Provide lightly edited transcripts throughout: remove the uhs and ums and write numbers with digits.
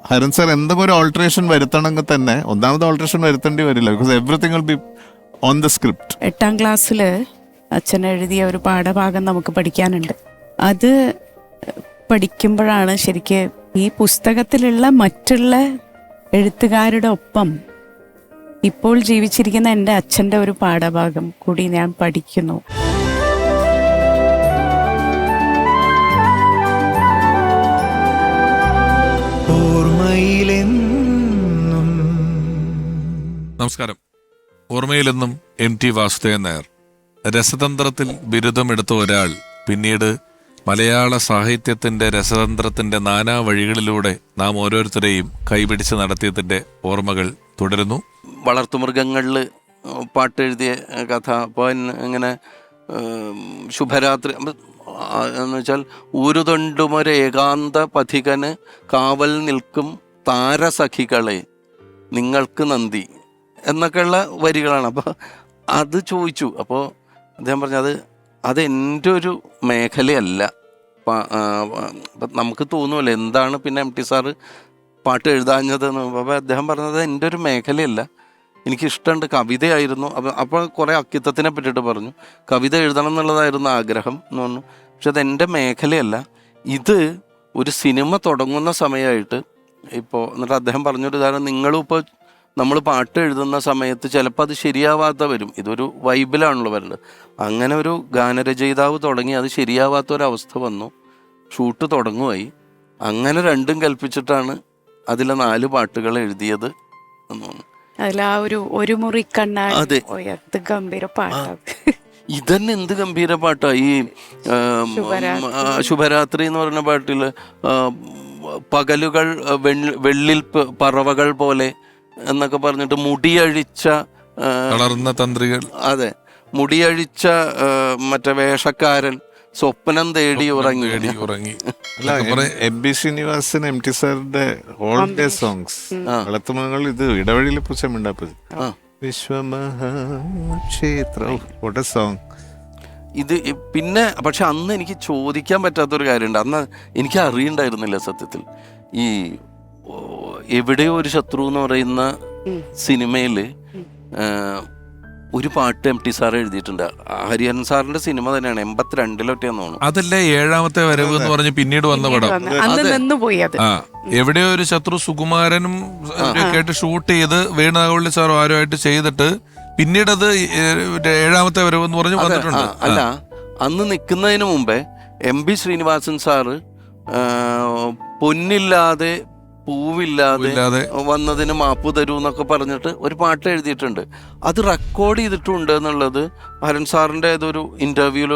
Haran sir എന്തെങ്കിലും ഒരു alteration വരുത്തണമെങ്കിൽ തന്നെ ഒന്നാമത് ഓൾട്ടറേഷൻ വരുത്തേണ്ടി വരില്ല, because everything will be on the script. 8ാം ക്ലാസ്സിൽ അച്ഛൻ എഴുതിയ ഒരു പാഠഭാഗം നമുക്ക് പഠിക്കാനുണ്ട്. അത് പഠിക്കുമ്പോഴാണ് ശരിക്ക് ഈ പുസ്തകത്തിലുള്ള മറ്റുള്ള എഴുത്തുകാരുടെ ഒപ്പം ഇപ്പോൾ ജീവിച്ചിരിക്കുന്ന എൻ്റെ അച്ഛൻ്റെ ഒരു പാഠഭാഗം കൂടി ഞാൻ പഠിക്കുന്നു. നമസ്കാരം. ഓർമ്മയിലെന്നും MT വാസുദേവൻ നായർ. രസതന്ത്രത്തിൽ ബിരുദമെടുത്ത ഒരാൾ പിന്നീട് മലയാള സാഹിത്യത്തിന്റെ രസതന്ത്രത്തിന്റെ നാനാ വഴികളിലൂടെ നാം ഓരോരുത്തരെയും കൈപിടിച്ച് നടത്തിയതിന്റെ ഓർമ്മകൾ തുടരുന്നു. വളർത്തുമൃഗങ്ങളിൽ പാട്ടെഴുതിയ കഥ, അപ്പോൾ ഇങ്ങനെ ശുഭരാത്രി എന്ന് വെച്ചാൽ ഊരുതൊണ്ടുമൊരു ഏകാന്ത പഥികന് കാവൽ നിൽക്കും താരസഖികളെ നിങ്ങൾക്ക് നന്ദി എന്നൊക്കെയുള്ള വരികളാണ്. അപ്പോൾ അത് ചോദിച്ചു. അപ്പോൾ അദ്ദേഹം പറഞ്ഞത് അതെൻ്റെ ഒരു മേഖലയല്ല. നമുക്ക് തോന്നുമല്ലോ എന്താണ് പിന്നെ MT സാറ് പാട്ട് എഴുതാഞ്ഞതെന്ന്. അപ്പോൾ അദ്ദേഹം പറഞ്ഞത് എൻ്റെ ഒരു മേഖലയല്ല, എനിക്കിഷ്ടമുണ്ട്, കവിതയായിരുന്നു. അപ്പോൾ കുറേ അക്കിത്തത്തിനെ പറ്റിയിട്ട് പറഞ്ഞു. കവിത എഴുതണം എന്നുള്ളതായിരുന്നു ആഗ്രഹം എന്ന് പറഞ്ഞു. പക്ഷെ അതെൻ്റെ മേഖലയല്ല, ഇത് ഒരു സിനിമ തുടങ്ങുന്ന സമയമായിട്ട് ഇപ്പോൾ. എന്നിട്ട് അദ്ദേഹം പറഞ്ഞൊരു ഉദാഹരണം, നിങ്ങളും ഇപ്പോൾ നമ്മൾ പാട്ട് എഴുതുന്ന സമയത്ത് ചിലപ്പോൾ അത് ശരിയാവാത്ത വരും. ഇതൊരു വൈബിലാണല്ലോ വരുന്നത്. അങ്ങനെ ഒരു ഗാനരചയിതാവ് തുടങ്ങി അത് ശരിയാവാത്തൊരവസ്ഥ വന്നു, ഷൂട്ട് തുടങ്ങുമായി. അങ്ങനെ രണ്ടും കൽപ്പിച്ചിട്ടാണ് അതിലെ 4 പാട്ടുകൾ എഴുതിയത് എന്ന് തോന്നുന്നു. ഒരു മുറി കണ്ണാടി ഗംഭീര പാട്ടാണ്. ഇതന്നെ എന്ത് ഗംഭീര പാട്ടാ. ഈ ശുഭരാത്രി എന്ന് പറഞ്ഞ പാട്ടില് പകലുകൾ വെള്ളിൽ പറവകൾ പോലെ എന്നൊക്കെ പറഞ്ഞിട്ട് മുടിയഴിച്ച തന്ത്രികൾ, അതെ, മുടിയഴിച്ച മറ്റേ വേഷക്കാരൻ സ്വപ്നം തേടി ഉറങ്ങി. MB ശ്രീനിവാസൻ MT സാറിന്റെ ഹോളിഡേ സോങ്സ് വളർത്തുമൃഗങ്ങൾ ഇത് ഇടവഴിയിലെ പൂച്ചമുണ്ടാപ്പത് വിശ്വമഹാക്ഷേത്രം സോങ് ഇത്. പിന്നെ പക്ഷെ അന്ന് എനിക്ക് ചോദിക്കാൻ പറ്റാത്തൊരു കാര്യമുണ്ട്. അന്ന് എനിക്ക് അറിയണ്ടായിരുന്നില്ല സത്യത്തിൽ. ഈ എവിടെയോ ഒരു ശത്രു എന്ന് പറയുന്ന സിനിമയില് ഒരു പാട്ട് MT സാർ എഴുതിയിട്ടുണ്ട്. ഹരിഹരൻ സാറിന്റെ സിനിമ തന്നെയാണ്, 82-ലൊക്കെയാന്ന് തോന്നുന്നു. അതല്ലേ 7ാമത്തെ വരവ് എന്ന് പറഞ്ഞ് പിന്നീട് വന്ന പടം. എവിടെയോ ഒരു ശത്രു സുകുമാരനും ആയിട്ട് ഷൂട്ട് ചെയ്ത് വേണുഗോപാൽ സാറും ആരുമായിട്ട് ചെയ്തിട്ട് പിന്നീട് അത് 7ാമത്തെ വരവ് എന്ന് പറഞ്ഞ് വന്നിട്ടുണ്ട്. അല്ല, അന്ന് നിൽക്കുന്നതിന് മുമ്പേ MB ശ്രീനിവാസൻ സാറ് പൊന്നില്ലാതെ പൂവില്ലാതെ വന്നതിന് മാപ്പ് തരൂ എന്നൊക്കെ പറഞ്ഞിട്ട് ഒരു പാട്ട് എഴുതിയിട്ടുണ്ട്. അത് റെക്കോർഡ് ചെയ്തിട്ടുണ്ട് എന്നുള്ളത് ഹരൻ സാറിൻ്റെ ഏതൊരു ഇൻ്റർവ്യൂവിൽ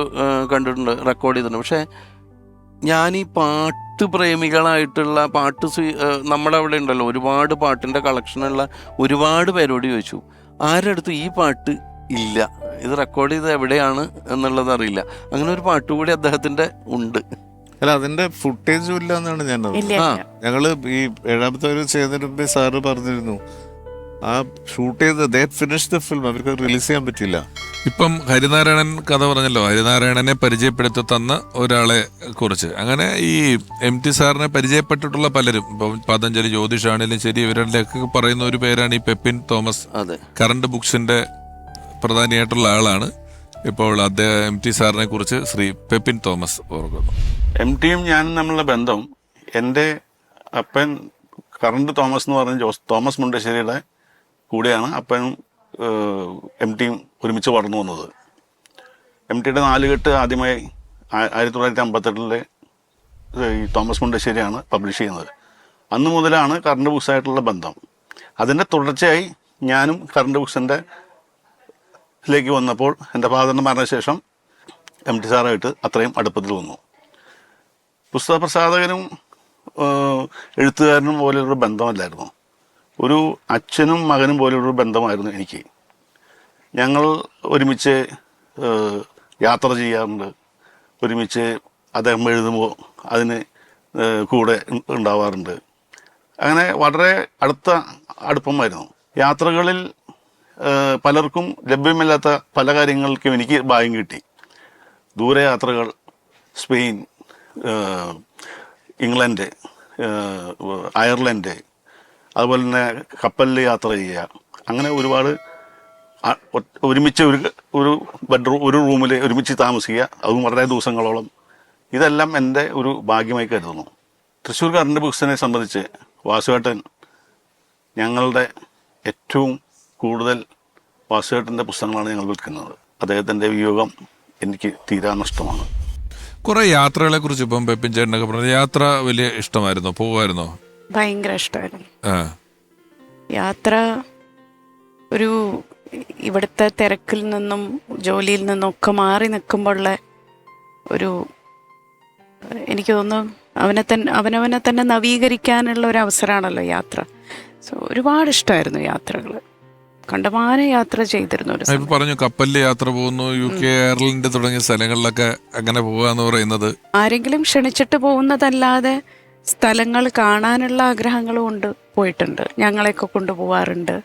കണ്ടിട്ടുണ്ട്, റെക്കോർഡ് ചെയ്തിട്ടുണ്ട്. പക്ഷേ ഞാൻ ഈ പാട്ട് പ്രേമികളായിട്ടുള്ള നമ്മുടെ അവിടെ ഉണ്ടല്ലോ ഒരുപാട് പാട്ടിൻ്റെ കളക്ഷനുള്ള ഒരുപാട് പേരോട് ചോദിച്ചു, ആരുടെ അടുത്ത് ഈ പാട്ട് ഇല്ല, ഇത് റെക്കോർഡ് ചെയ്ത് എവിടെയാണ് എന്നുള്ളത് അറിയില്ല. അങ്ങനെ ഒരു പാട്ട് കൂടി അദ്ദേഹത്തിൻ്റെ ഉണ്ട്. അല്ല, അതിന്റെ ഫുട്ടേജും ഇല്ല എന്നാണ് ഞാൻ ഞങ്ങള് ഈ 7ാമത്തെ വരവ് ചെയ്യുന്നതിന് മുമ്പേ സാറ് പറഞ്ഞിരുന്നു ആ ഷൂട്ട് ചെയ്ത് ഫിനിഷ് ദ ഫിലിം, അവർക്ക് റിലീസ് ചെയ്യാൻ പറ്റില്ല. ഇപ്പം ഹരിനാരായണൻ കഥ പറഞ്ഞല്ലോ, ഹരിനാരായണനെ പരിചയപ്പെടുത്തി തന്ന ഒരാളെ കുറിച്ച്. അങ്ങനെ ഈ MT സാറിനെ പരിചയപ്പെട്ടിട്ടുള്ള പലരും, ഇപ്പം പതഞ്ജലി ജ്യോതിഷാണെങ്കിലും ശരി, ഇവരുടെയൊക്കെ പറയുന്ന ഒരു പേരാണ് ഈ പെപ്പിൻ തോമസ്. കറണ്ട് ബുക്സിന്റെ പ്രധാനിയായിട്ടുള്ള ആളാണ്. ഇപ്പോൾ അദ്ദേഹം MT സാറിനെ കുറിച്ച് ശ്രീ പെപ്പിൻ തോമസ് ഓർക്കുന്നു. MTയും ഞാനും തമ്മിലുള്ള ബന്ധം, എൻ്റെ അപ്പൻ കറണ്ട് തോമസ് എന്ന് പറഞ്ഞ തോമസ് മുണ്ടശ്ശേരിയുടെ കൂടെയാണ് അപ്പനും MTയും ഒരുമിച്ച് വളർന്നു വന്നത്. MTയുടെ 4 കെട്ട് ആദ്യമായി 1958 ഈ തോമസ് മുണ്ടശ്ശേരിയാണ് പബ്ലിഷ് ചെയ്യുന്നത്. അന്ന് മുതലാണ് കറണ്ട് ബുക്സായിട്ടുള്ള ബന്ധം. അതിൻ്റെ തുടർച്ചയായി ഞാനും കറണ്ട് ബുക്സിൻ്റെ ിലേക്ക് വന്നപ്പോൾ എൻ്റെ ഫാദറിൻ്റെ മരണശേഷം MT സാറായിട്ട് അത്രയും അടുപ്പത്തിൽ വന്നു. പുസ്തക പ്രസാധകനും എഴുത്തുകാരനും പോലെയൊരു ബന്ധമല്ലായിരുന്നു, ഒരു അച്ഛനും മകനും പോലെയൊരു ബന്ധമായിരുന്നു എനിക്ക്. ഞങ്ങൾ ഒരുമിച്ച് യാത്ര ചെയ്യാറുണ്ട്, ഒരുമിച്ച് അദ്ദേഹം എഴുതുമ്പോൾ അതിന് കൂടെ ഉണ്ടാവാറുണ്ട്. അങ്ങനെ വളരെ അടുപ്പമായിരുന്നു. യാത്രകളിൽ പലർക്കും ലഭ്യമില്ലാത്ത പല കാര്യങ്ങൾക്കും എനിക്ക് ഭാഗ്യം കിട്ടി. ദൂരയാത്രകൾ, സ്പെയിൻ, ഇംഗ്ലണ്ട് അയർലൻഡ്, അതുപോലെ തന്നെ കപ്പലിൽ യാത്ര ചെയ്യുക, അങ്ങനെ ഒരുപാട് ഒരുമിച്ച് ഒരു ബെഡ്റൂം, ഒരു റൂമിൽ ഒരുമിച്ച് താമസിക്കുക, അതും വളരെ ദിവസങ്ങളോളം. ഇതെല്ലാം എൻ്റെ ഒരു ഭാഗ്യമായി കരുതുന്നു. തൃശ്ശൂർ കറണ്ട് ബുക്സിനെ സംബന്ധിച്ച് വാസുവേട്ടൻ ഞങ്ങളുടെ ഏറ്റവും കൂടുതൽ വാസുവേട്ടൻ്റെ പുസ്തകങ്ങളാണ് ഞങ്ങൾ വിൽക്കുന്നത്. അദ്ദേഹത്തിൻ്റെ വിയോഗം എനിക്ക് തീരാ നഷ്ടമാണ്. കുറെ യാത്രകളെ കുറിച്ച് ഇപ്പം പെപ്പിൻ ചേട്ടനൊക്കെ പറഞ്ഞു. യാത്ര വലിയ ഇഷ്ടമായിരുന്നോ? പോകുമായിരുന്നോ? ഭയങ്കര ഇഷ്ടമായിരുന്നു ആ, യാത്ര. ഒരു ഇവിടുത്തെ തിരക്കിൽ നിന്നും ജോലിയിൽ നിന്നും ഒക്കെ മാറി നിൽക്കുമ്പോഴുള്ള ഒരു, എനിക്ക് തോന്നുന്നു അവനവനെ തന്നെ നവീകരിക്കാനുള്ള ഒരു അവസരമാണല്ലോ യാത്ര. സോ ഒരുപാട് ഇഷ്ടമായിരുന്നു യാത്രകൾ. കണ്ടമാനം യാത്ര ചെയ്തിരുന്നു. ഒരു ഇപ്പൊ പറഞ്ഞു കപ്പലിൽ യാത്ര പോകുന്നു, UK, അയർലൻഡ് തുടങ്ങിയ സ്ഥലങ്ങളിലൊക്കെ അങ്ങനെ പോവുക എന്ന് പറയുന്നത്. ആരെങ്കിലും ക്ഷണിച്ചിട്ട് പോകുന്നതല്ലാതെ സ്ഥലങ്ങൾ കാണാനുള്ള ആഗ്രഹങ്ങളും ഉണ്ട്, പോയിട്ടുണ്ട്. ഞങ്ങളെയൊക്കെ കൊണ്ടുപോവാറുണ്ട്.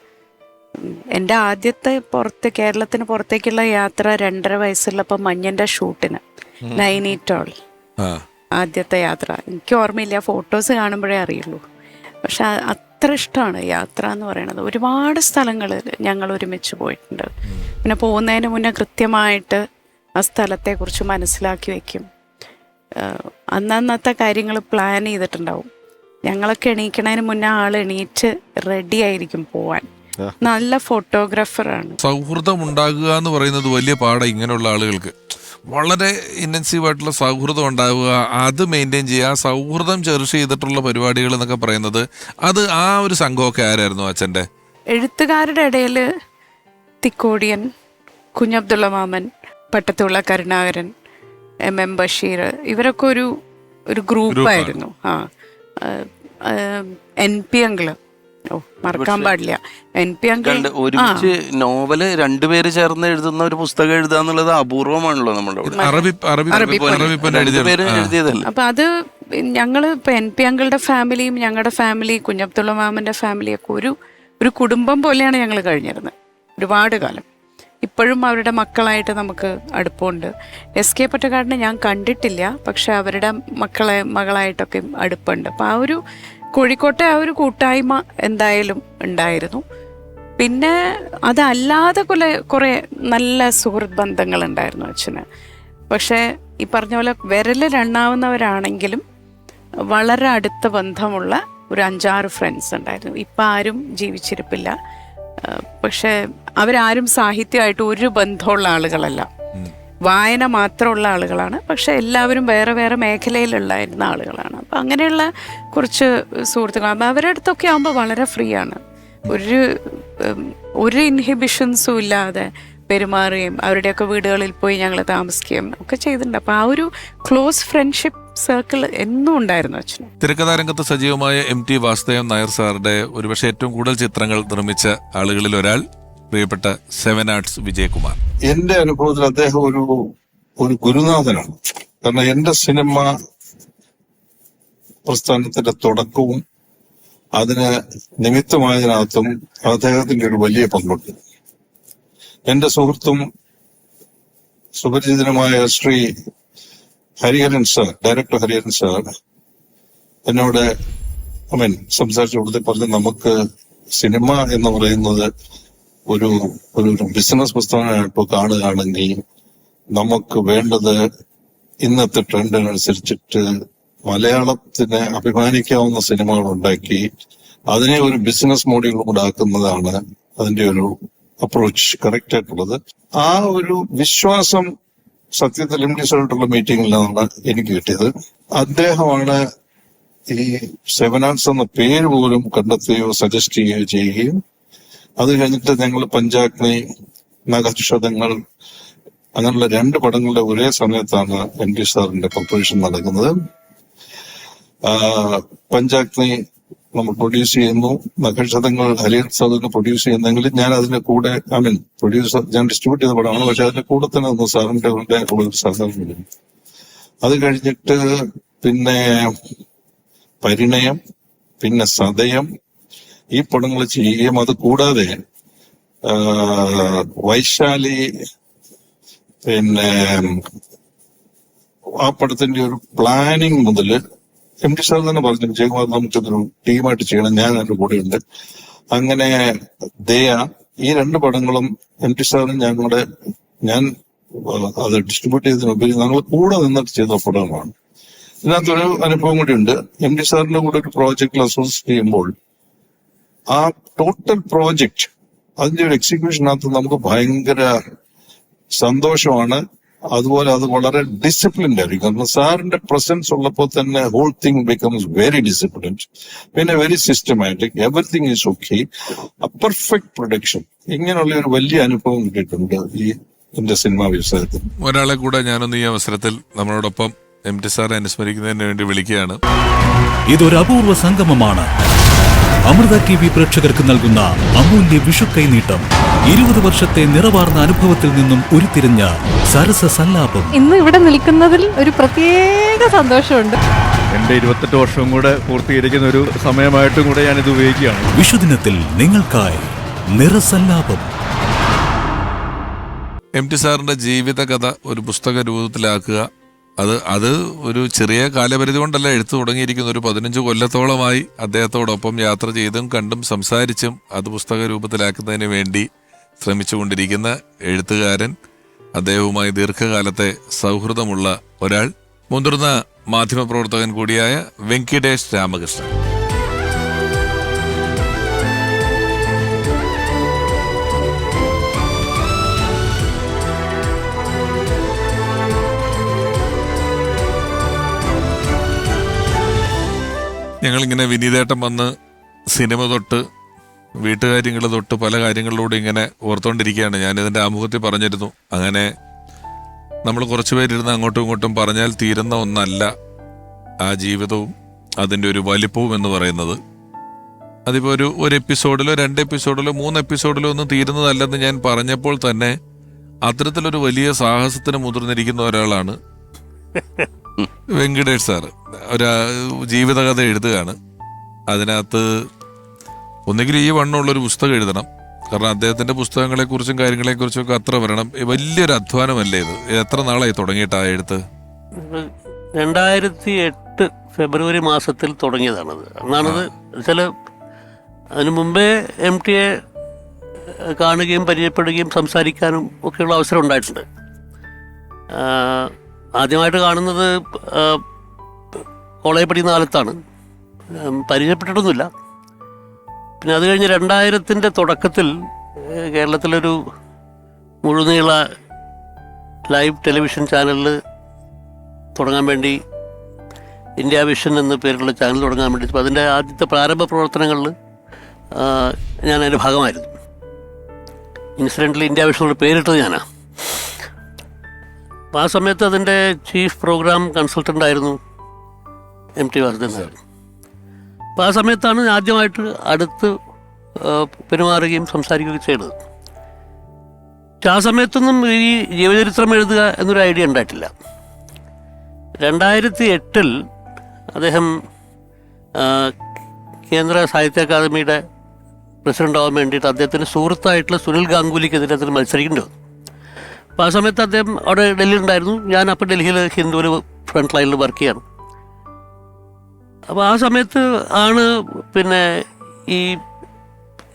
എൻ്റെ ആദ്യത്തെ കേരളത്തിന് പുറത്തേക്കുള്ള യാത്ര 2.5 വയസ്സുള്ളപ്പോൾ മഞ്ഞൻ്റെ ഷൂട്ടിന് നൈനിറ്റാൾ, ആദ്യത്തെ യാത്ര. എനിക്ക് ഓർമ്മയില്ല, ഫോട്ടോസ് കാണുമ്പോഴേ അറിയുള്ളൂ. പക്ഷെ അത്ര ഇഷ്ടമാണ് യാത്ര എന്ന് പറയുന്നത്. ഒരുപാട് സ്ഥലങ്ങൾ ഞങ്ങൾ ഒരുമിച്ച് പോയിട്ടുണ്ട്. പിന്നെ പോകുന്നതിന് മുന്നേ കൃത്യമായിട്ട് ആ സ്ഥലത്തെക്കുറിച്ച് മനസ്സിലാക്കി വയ്ക്കും. അന്നത്തെ കാര്യങ്ങൾ പ്ലാൻ ചെയ്തിട്ടുണ്ടാവും. ഞങ്ങളൊക്കെ എണീക്കണതിന് മുന്നേ ആൾ എണീറ്റ് റെഡി ആയിരിക്കും പോവാൻ. നല്ല ഫോട്ടോഗ്രാഫറാണ്. സൗഹൃദം ഉണ്ടാകുക എന്ന് പറയുന്നത് വലിയ പാടാണ് ഇങ്ങനെയുള്ള ആളുകൾക്ക്. വളരെ ഇൻറ്റൻസീവായിട്ടുള്ള സൗഹൃദം ഉണ്ടാവുക, അത് മെയിൻറ്റെയിൻ ചെയ്യുക, ആ സൗഹൃദം ചെറിഷ് ചെയ്തിട്ടുള്ള പരിപാടികൾ എന്നൊക്കെ പറയുന്നത്, അത് ആ ഒരു സംഘമൊക്കെ ആരായിരുന്നു അച്ഛൻ്റെ? എഴുത്തുകാരുടെ ഇടയിൽ തിക്കോടിയൻ, കുഞ്ഞബ്ദുള്ള മാമൻ, പട്ടത്തുള്ള കരുണാകരൻ, MM ബഷീർ, ഇവരൊക്കെ ഒരു ഗ്രൂപ്പായിരുന്നു. NP അങ്കിള്, മറക്കാൻ പാടില്ല. NP അങ്കിൾ ഒരുമിച്ച് നോവല് രണ്ടുപേര് ചേർന്ന് എഴുതുന്ന ഒരു പുസ്തകം എഴുതുക എന്നുള്ളത് അപൂർവമാണല്ലോ നമ്മുടെ എഴുതിയതല്ല. അപ്പൊ അത് ഞങ്ങള് ഇപ്പൊ NP അങ്കിളുടെ ഫാമിലിയും ഞങ്ങളുടെ ഫാമിലി, കുഞ്ഞബ്ദുള്ള മാമന്റെ ഫാമിലിയൊക്കെ ഒരു കുടുംബം പോലെയാണ് ഞങ്ങൾ കഴിഞ്ഞിരുന്നത് ഒരുപാട് കാലം. ഇപ്പോഴും അവരുടെ മക്കളായിട്ട് നമുക്ക് അടുപ്പമുണ്ട്. SK പൊറ്റക്കാടിനെ ഞാൻ കണ്ടിട്ടില്ല, പക്ഷെ അവരുടെ മകളായിട്ടൊക്കെ അടുപ്പുണ്ട്. അപ്പം ആ ഒരു കോഴിക്കോട്ടെ ആ ഒരു കൂട്ടായ്മ എന്തായാലും ഉണ്ടായിരുന്നു. പിന്നെ അതല്ലാതെ കുറേ നല്ല സുഹൃത്ത് ബന്ധങ്ങളുണ്ടായിരുന്നു അച്ഛന്. പക്ഷേ ഈ പറഞ്ഞ പോലെ വിരലിലെണ്ണാവുന്നവരാണെങ്കിലും വളരെ അടുത്ത ബന്ധമുള്ള ഒരു 5-6 ഫ്രണ്ട്സ് ഉണ്ടായിരുന്നു. ഇപ്പം ആരും ജീവിച്ചിരിപ്പില്ല. പക്ഷെ അവരാരും സാഹിത്യമായിട്ട് ഒരു ബന്ധമുള്ള ആളുകളല്ല, വായന മാത്രമുള്ള ആളുകളാണ്. പക്ഷെ എല്ലാവരും വേറെ വേറെ മേഖലയിലുണ്ടായിരുന്ന ആളുകളാണ്. അപ്പം അങ്ങനെയുള്ള കുറച്ച് സുഹൃത്തുക്കൾ. അപ്പം അവരുടെ അടുത്തൊക്കെ ആകുമ്പോൾ വളരെ ഫ്രീ ആണ്. ഒരു ഇൻഹിബിഷൻസും ഇല്ലാതെ പെരുമാറുകയും അവരുടെയൊക്കെ വീടുകളിൽ പോയി ഞങ്ങൾ താമസിക്കുകയും ഒക്കെ ചെയ്തിട്ടുണ്ട്. അപ്പം ആ ഒരു ക്ലോസ് ഫ്രണ്ട്ഷിപ്പ് സർക്കിൾ എന്നും ഉണ്ടായിരുന്നു അച്ഛന്. തിരക്കഥാരംഗത്ത് സജീവമായ MT വാസുദേവൻ നായർ സാറുടെ ഒരുപക്ഷെ ഏറ്റവും കൂടുതൽ ചിത്രങ്ങൾ നിർമ്മിച്ച ആളുകളിൽ ഒരാൾ പ്രിയപ്പെട്ട 7 ആർട്സ് വിജയകുമാർ. എന്റെ അനുഭവത്തിൽ അദ്ദേഹം ഒരു ഗുരുനാഥനാണ്. കാരണം എന്റെ സിനിമ പ്രസ്ഥാനത്തിന്റെ തുടക്കവും അതിന് നിമിത്തമായതിനകത്തും അദ്ദേഹത്തിന്റെ ഒരു വലിയ പങ്കുണ്ട്. എന്റെ സുഹൃത്തും സുപരിചിതനുമായ Shri Hariharan sir, director Hariharan sir എന്നോട് സംസാരിച്ചു കൊടുത്ത് പറഞ്ഞു, നമുക്ക് സിനിമ എന്ന് പറയുന്നത് ഒരു ബിസിനസ് പുസ്തകമായിട്ട് കാണുകയാണെങ്കിൽ നമുക്ക് വേണ്ടത് ഇന്നത്തെ ട്രെൻഡിനനുസരിച്ചിട്ട് മലയാളത്തിന് അഭിമാനിക്കാവുന്ന സിനിമകൾ ഉണ്ടാക്കി അതിനെ ഒരു ബിസിനസ് മോഡൽ കൂടെ ആക്കുന്നതാണ് അതിന്റെ ഒരു അപ്രോച്ച് കറക്റ്റ് ആയിട്ടുള്ളത്. ആ ഒരു വിശ്വാസം സത്യത്തിൽ MT സാറായിട്ടുള്ള മീറ്റിംഗിലാണ് എനിക്ക് കിട്ടിയത്. അദ്ദേഹമാണ് ഈ 7 ആർട്സ് എന്ന പേര് പോലും കണ്ടെത്തുകയോ സജസ്റ്റ് ചെയ്യുകയോ ചെയ്യുകയും അത് കഴിഞ്ഞിട്ട് ഞങ്ങൾ പഞ്ചാഗ്നി, നഖക്ഷതങ്ങൾ അങ്ങനെയുള്ള 2 പടങ്ങളുടെ ഒരേ സമയത്താണ് MT സാറിന്റെ പ്രിപ്പറേഷൻ നടക്കുന്നത്. പഞ്ചാഗ്നി നമ്മൾ പ്രൊഡ്യൂസ് ചെയ്യുന്നു, നഖക്ഷതങ്ങൾ ഹരിഹരൻ സാറിന് പ്രൊഡ്യൂസ് ചെയ്യുന്നെങ്കിൽ ഞാൻ അതിന്റെ കൂടെ പ്രൊഡ്യൂസർ, ഞാൻ ഡിസ്ട്രിബ്യൂട്ട് ചെയ്ത പടമാണ്. പക്ഷെ അതിന്റെ കൂടെ തന്നെ ഒന്ന് സാറിന്റെ കൂടെ ഒരു സഹകരണം. അത് കഴിഞ്ഞിട്ട് പിന്നെ പരിണയം, പിന്നെ സതയം, ഈ പടങ്ങൾ ചെയ്യുകയും അത് കൂടാതെ വൈശാലി, പിന്നെ ആ പടത്തിന്റെ ഒരു പ്ലാനിങ് മുതൽ MT സാർ തന്നെ പറഞ്ഞു, വിജയകുമാർ നമുക്കൊരു ടീമായിട്ട് ചെയ്യണം, ഞാൻ എൻ്റെ കൂടെയുണ്ട്. അങ്ങനെ ദയ, ഈ 2 പടങ്ങളും MT സാറും ഞാൻ അത് ഡിസ്ട്രിബ്യൂട്ട് ചെയ്തതിനുപരി ഞങ്ങൾ കൂടെ നിന്നിട്ട് ചെയ്ത പടങ്ങളാണ്. ഇതിനകത്തൊരു അനുഭവം കൂടിയുണ്ട്. MT സാറിന്റെ കൂടെ ഒരു പ്രോജക്റ്റിൽ അസോസിയേറ്റ് ചെയ്യുമ്പോൾ ആ ടോട്ടൽ പ്രോജക്റ്റ് അതിന്റെ ഒരു എക്സിക്യൂഷനകത്ത് നമുക്ക് ഭയങ്കര സന്തോഷമാണ്. അതുപോലെ അത് വളരെ ഡിസിപ്ലിൻഡ് ആയിരിക്കും. കാരണം സാറിന്റെ പ്രസൻസ് ഉള്ളപ്പോൾ തന്നെ whole thing becomes very disciplined, പിന്നെ very systematic, everything is okay, perfect production. ഇങ്ങനെയുള്ള ഒരു വലിയ അനുഭവം കിട്ടിയിട്ടുണ്ട് ഈ എന്റെ സിനിമാ വ്യവസായത്തിൽ. ഒരാളെ കൂടെ ഞാനൊന്ന് ഈ അവസരത്തിൽ നമ്മളോടൊപ്പം MT സാറെ അനുസ്മരിക്കുന്നതിന് വേണ്ടി വിളിക്കുകയാണ്. ഇതൊരു അപൂർവ സംഗമമാണ്. അമൃത TV പ്രേക്ഷകർക്ക് നൽകുന്ന അമൂല്യ വിഷു കൈനീട്ടം. 20 വർഷത്തെ നിറവാർന്ന അനുഭവത്തിൽ നിന്നും ഉരുത്തിരിഞ്ഞ സരസ സല്ലാപം. ഇന്ന് ഇവിടെ നിൽക്കുന്നതിൽ ഒരു പ്രത്യേക സന്തോഷമുണ്ട്. എന്റെ 28 വർഷവും കൂടെ പൂർത്തീകരിക്കുന്ന ഒരു സമയമായിട്ടും കൂടെ ഞാനിത് ഉപയോഗിക്കുകയാണ്. വിഷുദിനത്തിൽ നിങ്ങൾക്കായി നിറസല്ലാപം. MT സാറിന്റെ ജീവിതകഥ ഒരു പുസ്തക രൂപത്തിലാക്കുക, അത് ഒരു ചെറിയ കാലപരിധി കൊണ്ടല്ല എഴുത്തു തുടങ്ങിയിരിക്കുന്ന. ഒരു 15 കൊല്ലത്തോളമായി അദ്ദേഹത്തോടൊപ്പം യാത്ര ചെയ്തും കണ്ടും സംസാരിച്ചും അത് പുസ്തക രൂപത്തിലാക്കുന്നതിന് വേണ്ടി ശ്രമിച്ചുകൊണ്ടിരിക്കുന്ന എഴുത്തുകാരൻ, അദ്ദേഹവുമായി ദീർഘകാലത്തെ സൗഹൃദമുള്ള ഒരാൾ, മുതിർന്ന മാധ്യമപ്രവർത്തകൻ കൂടിയായ വെങ്കിടേഷ് രാമകൃഷ്ണൻ. ഞങ്ങളിങ്ങനെ വിനീതേട്ടം വന്ന് സിനിമ തൊട്ട് വീട്ടുകാര്യങ്ങൾ തൊട്ട് പല കാര്യങ്ങളിലൂടെ ഇങ്ങനെ ഓർത്തുകൊണ്ടിരിക്കുകയാണ്. ഞാനിതിൻ്റെ ആമുഖത്തിൽ പറഞ്ഞിരുന്നു. അങ്ങനെ നമ്മൾ കുറച്ച് പേരിരുന്ന് അങ്ങോട്ടും ഇങ്ങോട്ടും പറഞ്ഞാൽ തീരുന്ന ഒന്നല്ല ആ ജീവിതവും അതിൻ്റെ ഒരു വലിപ്പവും എന്ന് പറയുന്നത്. അതിപ്പോൾ ഒരു എപ്പിസോഡിലോ 2 എപ്പിസോഡിലോ 3 എപ്പിസോഡിലോ ഒന്നും തീരുന്നതല്ലെന്ന് ഞാൻ പറഞ്ഞപ്പോൾ തന്നെ അത്തരത്തിലൊരു വലിയ സാഹസത്തിന് മുതിർന്നിരിക്കുന്ന ഒരാളാണ് വെങ്കിടേഷ് സാറ്. ഒരു ജീവിതകഥ എഴുതുകയാണ്. അതിനകത്ത് ഒന്നുകിൽ ഈ വണ്ണമുള്ളൊരു പുസ്തകം എഴുതണം. കാരണം അദ്ദേഹത്തിന്റെ പുസ്തകങ്ങളെക്കുറിച്ചും കാര്യങ്ങളെക്കുറിച്ചും ഒക്കെ അത്ര വരണം. വലിയൊരു അധ്വാനമല്ലേ ഇത്? എത്ര നാളായി തുടങ്ങിയിട്ട് ആ എഴുത്ത്? 2008 ഫെബ്രുവരി മാസത്തിൽ തുടങ്ങിയതാണത്. അന്നാണത് ചില അതിനു മുമ്പേ MTയെ കാണുകയും പരിചയപ്പെടുകയും സംസാരിക്കാനും ഒക്കെയുള്ള അവസരം ഉണ്ടായിട്ടുണ്ട്. ആദ്യമായിട്ട് കാണുന്നത് കോളേജ് പഠിക്കുന്ന കാലത്താണ്. പരിചയപ്പെട്ടിട്ടൊന്നുമില്ല. പിന്നെ അത് കഴിഞ്ഞ് 2000-ന്റെ തുടക്കത്തിൽ കേരളത്തിലൊരു മുഴുനീള ലൈവ് ടെലിവിഷൻ ചാനലിൽ തുടങ്ങാൻ വേണ്ടി, ഇന്ത്യ വിഷൻ എന്ന പേരുള്ള ചാനൽ തുടങ്ങാൻ വേണ്ടി, അപ്പോൾ അതിൻ്റെ ആദ്യത്തെ പ്രാരംഭ പ്രവർത്തനങ്ങളിൽ ഞാൻ അതിൻ്റെ ഭാഗമായിരുന്നു. ഇൻസിഡൻ്റലി ഇന്ത്യ വിഷനോട് പേരിട്ടത് ഞാനാണ്. അപ്പോൾ ആ സമയത്ത് അതിൻ്റെ ചീഫ് പ്രോഗ്രാം കൺസൾട്ടൻ്റ് ആയിരുന്നു MT വാസുദേവൻ സാർ. അപ്പോൾ ആ സമയത്താണ് ആദ്യമായിട്ട് അടുത്ത് പെരുമാറുകയും സംസാരിക്കുകയും ചെയ്തത്. പക്ഷെ ആ സമയത്തൊന്നും ഈ ജീവചരിത്രം എഴുതുക എന്നൊരു ഐഡിയ ഉണ്ടായിട്ടില്ല. 2008 അദ്ദേഹം കേന്ദ്ര സാഹിത്യ അക്കാദമിയുടെ പ്രസിഡന്റ് ആവാൻ വേണ്ടിയിട്ട് അദ്ദേഹത്തിൻ്റെ സുഹൃത്തായിട്ടുള്ള സുനിൽ ഗാംഗുലിക്കെതിരെ അതിന് മത്സരിക്കേണ്ടി വന്നു. അപ്പോൾ ആ സമയത്ത് അദ്ദേഹം അവിടെ ഡൽഹിയിലുണ്ടായിരുന്നു. ഞാൻ അപ്പോൾ ഡൽഹിയിൽ ഹിന്ദുവിൽ ഫ്രണ്ട് ലൈനിൽ വർക്ക് ചെയ്യാണ്. അപ്പോൾ ആ സമയത്ത് ആണ് പിന്നെ ഈ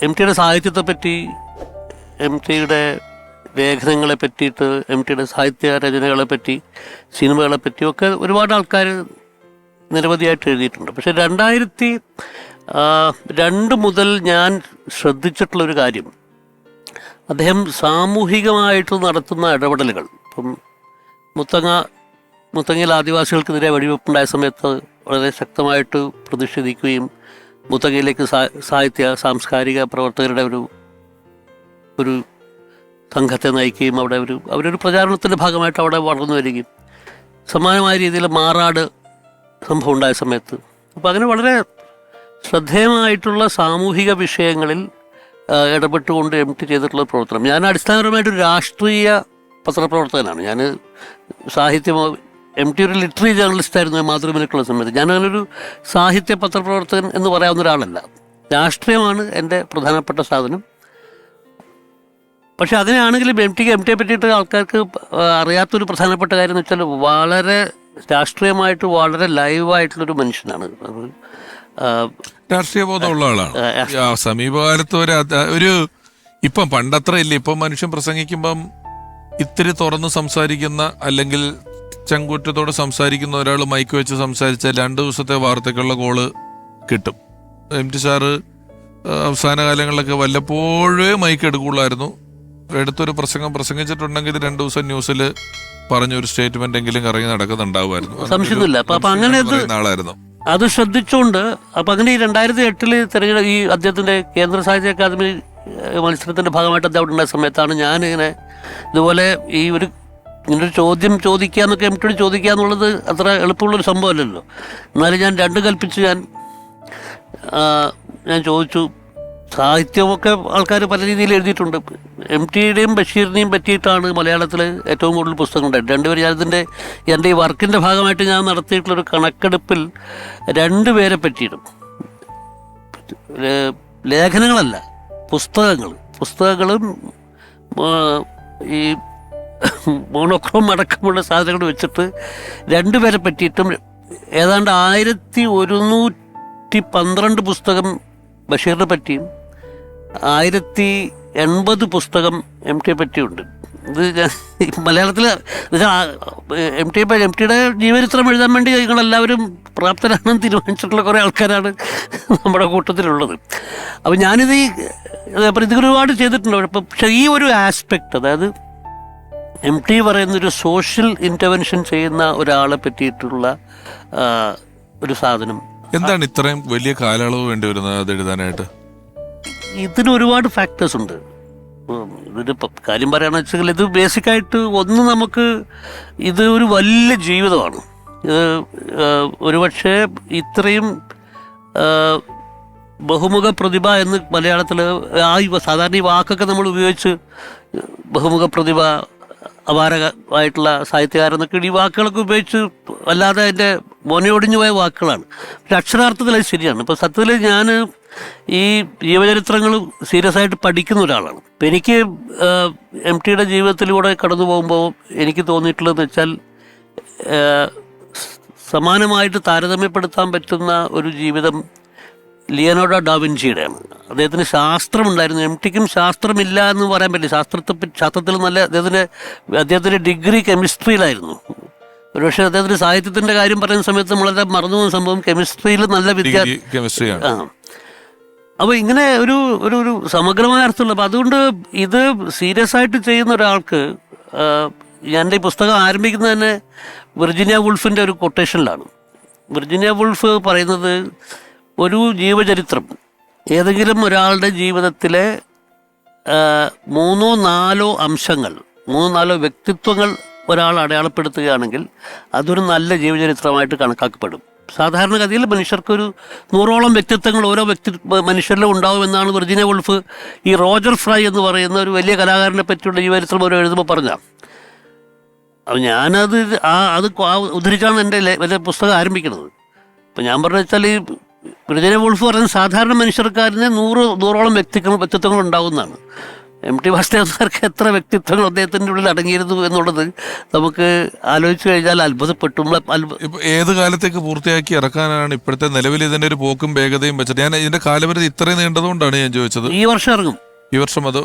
MTയുടെ സാഹിത്യത്തെ പറ്റി, MTയുടെ ലേഖനങ്ങളെ പറ്റിയിട്ട്, MTയുടെ സാഹിത്യ രചനകളെ പറ്റി, സിനിമകളെ പറ്റിയൊക്കെ ഒരുപാട് ആൾക്കാർ നിരവധിയായിട്ട് എഴുതിയിട്ടുണ്ട്. പക്ഷേ 2002 മുതൽ ഞാൻ ശ്രദ്ധിച്ചിട്ടുള്ളൊരു കാര്യം, അദ്ദേഹം സാമൂഹികമായിട്ട് നടത്തുന്ന ഇടപെടലുകൾ. ഇപ്പം മുത്തങ്ങയിൽ ആദിവാസികൾക്കെതിരെ വെടിവെപ്പുണ്ടായ സമയത്ത് വളരെ ശക്തമായിട്ട് പ്രതിഷേധിക്കുകയും മുത്തങ്ങയിലേക്ക് സാഹിത്യ സാംസ്കാരിക പ്രവർത്തകരുടെ ഒരു സംഘത്തെ നയിക്കുകയും അവരൊരു പ്രചാരണത്തിൻ്റെ ഭാഗമായിട്ട് അവിടെ വളർന്നു വരികയും, സമാനമായ രീതിയിൽ മാറാട് സംഭവം ഉണ്ടായ സമയത്ത്. അപ്പോൾ അങ്ങനെ വളരെ ശ്രദ്ധേയമായിട്ടുള്ള സാമൂഹിക വിഷയങ്ങളിൽ ഇടപെട്ടുകൊണ്ട് MT ചെയ്തിട്ടുള്ള പ്രവർത്തനം. ഞാൻ അടിസ്ഥാനപരമായിട്ടൊരു രാഷ്ട്രീയ പത്രപ്രവർത്തകനാണ്. ഞാൻ MT ഒരു ലിറ്റററി ജേർണലിസ്റ്റായിരുന്നു മാതൃഭൂമിയിലുള്ള സമയത്ത്. ഞാനങ്ങനൊരു സാഹിത്യ പത്രപ്രവർത്തകൻ എന്ന് പറയാവുന്ന ഒരാളല്ല. രാഷ്ട്രീയമാണ് എൻ്റെ പ്രധാനപ്പെട്ട സാധനം. പക്ഷെ അതിനാണെങ്കിലും MTയെ പറ്റിയിട്ട് ആൾക്കാർക്ക് അറിയാത്തൊരു പ്രധാനപ്പെട്ട കാര്യം എന്ന് വെച്ചാൽ വളരെ രാഷ്ട്രീയമായിട്ട് വളരെ ലൈവായിട്ടുള്ളൊരു മനുഷ്യനാണ്. അത് രാഷ്ട്രീയ ബോധമുള്ള ആളാണ്. സമീപകാലത്ത് ഒരു ഇപ്പം പണ്ടത്ര ഇല്ല. ഇപ്പം മനുഷ്യൻ പ്രസംഗിക്കുമ്പം ഇത്തിരി തുറന്ന് സംസാരിക്കുന്ന അല്ലെങ്കിൽ ചങ്കൂറ്റത്തോടെ സംസാരിക്കുന്ന ഒരാൾ മൈക്ക് വെച്ച് സംസാരിച്ചാൽ 2 ദിവസത്തെ വാർത്തയ്ക്കുള്ള കോള് കിട്ടും. MT സാറ് അവസാന കാലങ്ങളിലൊക്കെ വല്ലപ്പോഴേ മൈക്ക് എടുക്കുള്ളായിരുന്നു. എടുത്തൊരു പ്രസംഗിച്ചിട്ടുണ്ടെങ്കിൽ 2 ദിവസം ന്യൂസിൽ പറഞ്ഞൊരു സ്റ്റേറ്റ്മെന്റ് എങ്കിലും കറങ്ങി നടക്കുന്നുണ്ടാവുമായിരുന്നു. സംശയമൊന്നുമില്ല. അപ്പൊ അങ്ങനെ ആളായിരുന്നു. അത് ശ്രദ്ധിച്ചുകൊണ്ട് അപ്പൊ അങ്ങനെ ഈ 2008 ഈ അദ്ദേഹത്തിന്റെ കേന്ദ്ര സാഹിത്യ അക്കാദമി മത്സരത്തിന്റെ ഭാഗമായിട്ട് അദ്ദേഹം ഉണ്ടായ സമയത്താണ് ഞാനിങ്ങനെ ഇതുപോലെ ഇങ്ങനൊരു ചോദ്യം ചോദിക്കുക എന്നൊക്കെ MT ചോദിക്കുക എന്നുള്ളത് അത്ര എളുപ്പമുള്ളൊരു സംഭവമല്ലല്ലോ. എന്നാലും ഞാൻ 2 കൽപ്പിച്ച് ഞാൻ ചോദിച്ചു. സാഹിത്യമൊക്കെ ആൾക്കാർ പല രീതിയിൽ എഴുതിയിട്ടുണ്ട്. MTയുടെയും ബഷീറിനെയും പറ്റിയിട്ടാണ് മലയാളത്തിൽ ഏറ്റവും കൂടുതൽ പുസ്തകങ്ങൾ ഉണ്ടായിട്ട്. 2 പേര് എൻ്റെ ഈ വർക്കിൻ്റെ ഭാഗമായിട്ട് ഞാൻ നടത്തിയിട്ടുള്ളൊരു കണക്കെടുപ്പിൽ 2 പേരെ പറ്റിയിട്ടും ലേഖനങ്ങളല്ല, പുസ്തകങ്ങളും ഈ മോണോക്രോം അടക്കമുള്ള സാധനങ്ങൾ വെച്ചിട്ട് 2 പേരെ പറ്റിയിട്ടും ഏതാണ്ട് 1112 പുസ്തകം ബഷീറിനെ പറ്റിയും 1080 പുസ്തകം MTയെ പറ്റിയുണ്ട്. ഇത് മലയാളത്തിൽ MTയുടെ ജീവചരിത്രം എഴുതാൻ വേണ്ടി ഞങ്ങളെല്ലാവരും പ്രാപ്തരാണെന്ന് തീരുമാനിച്ചിട്ടുള്ള കുറേ ആൾക്കാരാണ് നമ്മുടെ കൂട്ടത്തിലുള്ളത്. അപ്പോൾ ഞാനിത് ഒരുപാട് ചെയ്തിട്ടുണ്ട്. പക്ഷേ ഈ ഒരു ആസ്പെക്റ്റ്, അതായത് MT പറയുന്നൊരു സോഷ്യൽ ഇൻ്റർവെൻഷൻ ചെയ്യുന്ന ഒരാളെ പറ്റിയിട്ടുള്ള ഒരു സാധനം. എന്താണ് ഇത്രയും വലിയ കാലയളവ് വേണ്ടി വരുന്നത് അത് എഴുതാനായിട്ട്? ഇതിന് ഒരുപാട് ഫാക്ടേഴ്സ് ഉണ്ട്. ഇതിന് കാര്യം പറയുകയാണെന്ന് വെച്ചാൽ ഇത് ബേസിക്കായിട്ട് നമുക്ക് ഇത് ഒരു വലിയ ജീവിതമാണ്. ഇത് ഒരുപക്ഷെ ഇത്രയും ബഹുമുഖ പ്രതിഭ എന്ന് മലയാളത്തിൽ സാധാരണ ഈ വാക്കൊക്കെ നമ്മൾ ഉപയോഗിച്ച് ബഹുമുഖ പ്രതിഭ, അപാരമായിട്ടുള്ള സാഹിത്യകാരെന്നൊക്കെ ഈ വാക്കുകളൊക്കെ ഉപയോഗിച്ച് അല്ലാതെ അതിൻ്റെ മോനയൊടിഞ്ഞു പോയ വാക്കുകളാണ്. പക്ഷെ അക്ഷരാർത്ഥത്തിൽ അത് ശരിയാണ്. ഇപ്പോൾ സത്യത്തിൽ ഞാൻ ഈ ജീവചരിത്രങ്ങൾ സീരിയസ് ആയിട്ട് പഠിക്കുന്ന ഒരാളാണ്. അപ്പം എനിക്ക് MTയുടെ ജീവിതത്തിലൂടെ കടന്നു പോകുമ്പോൾ എനിക്ക് തോന്നിയിട്ടുള്ളതെന്ന് വെച്ചാൽ സമാനമായിട്ട് താരതമ്യപ്പെടുത്താൻ പറ്റുന്ന ഒരു ജീവിതം ലിയനാർഡോ ഡാവിഞ്ചിയുടെയാണ്. അദ്ദേഹത്തിന് ശാസ്ത്രമുണ്ടായിരുന്നു. MTക്കും ശാസ്ത്രമില്ല എന്ന് പറയാൻ പറ്റില്ല. ശാസ്ത്രത്തിൽ നല്ല അദ്ദേഹത്തിൻ്റെ ഡിഗ്രി കെമിസ്ട്രിയിലായിരുന്നു. ഒരുപക്ഷെ അദ്ദേഹത്തിന് സാഹിത്യത്തിൻ്റെ കാര്യം പറയുന്ന സമയത്ത് നമ്മളെ മറന്നു പോകുന്ന സംഭവം കെമിസ്ട്രിയിൽ നല്ല കെമിസ്ട്രിയാണ്. അപ്പോൾ ഇങ്ങനെ ഒരു സമഗ്രമായ അർത്ഥമുള്ള. അപ്പോൾ അതുകൊണ്ട് ഇത് സീരിയസ് ആയിട്ട് ചെയ്യുന്ന ഒരാൾക്ക് എൻ്റെ ഈ പുസ്തകം ആരംഭിക്കുന്നത് തന്നെ വിർജീനിയ വുൾഫിൻ്റെ ഒരു കൊട്ടേഷനിലാണ്. വിർജീനിയ വുൾഫ് പറയുന്നത് ഒരു ജീവചരിത്രം ഏതെങ്കിലും ഒരാളുടെ ജീവിതത്തിലെ 3-4 അംശങ്ങൾ, 3-4 വ്യക്തിത്വങ്ങൾ ഒരാൾ അടയാളപ്പെടുത്തുകയാണെങ്കിൽ അതൊരു നല്ല ജീവചരിത്രമായിട്ട് കണക്കാക്കപ്പെടും. സാധാരണഗതിയിൽ മനുഷ്യർക്കൊരു 100ഓളം വ്യക്തിത്വങ്ങൾ ഓരോ മനുഷ്യരിലും ഉണ്ടാവുമെന്നാണ് വിർജീനിയ വുൾഫ് ഈ റോജർ ഫ്രൈ എന്ന് പറയുന്ന ഒരു വലിയ കലാകാരനെ പറ്റിയുള്ള ജീവചരിത്രം ഓരോ എഴുതുമ്പോൾ പറഞ്ഞ. അപ്പോൾ ഞാനത് ഉദ്ധരിച്ചാണ് എൻ്റെ പുസ്തകം ആരംഭിക്കുന്നത്. അപ്പം ഞാൻ പറഞ്ഞു വെച്ചാൽ ഈ വിർജീനിയ വുൾഫ് പറയുന്നത് സാധാരണ മനുഷ്യർക്കാരന് 100ഓളം വ്യക്തിത്വങ്ങൾ ഉണ്ടാവുന്നതാണ്. MT വാസുദേവനാർക്ക് എത്ര വ്യക്തിത്വങ്ങൾ അദ്ദേഹത്തിൻ്റെ ഉള്ളിൽ അടങ്ങിയിരുന്നു എന്നുള്ളത് നമുക്ക് ആലോചിച്ച് കഴിഞ്ഞാൽ അത്ഭുതപ്പെട്ടു. ഏത് കാലത്തേക്ക് പൂർത്തിയാക്കി ഇറക്കാനാണ് ഇപ്പോഴത്തെ നിലവിൽ ഇതിന്റെ ഒരു പോക്കും വേഗതയും വെച്ചിട്ട്? ഞാൻ ഇതിന്റെ കാലപരിധി ഇത്രയും നീണ്ടതുകൊണ്ടാണ് ഞാൻ ചോദിച്ചത്. ഈ വർഷം ഇറങ്ങും. ഈ വർഷം അത്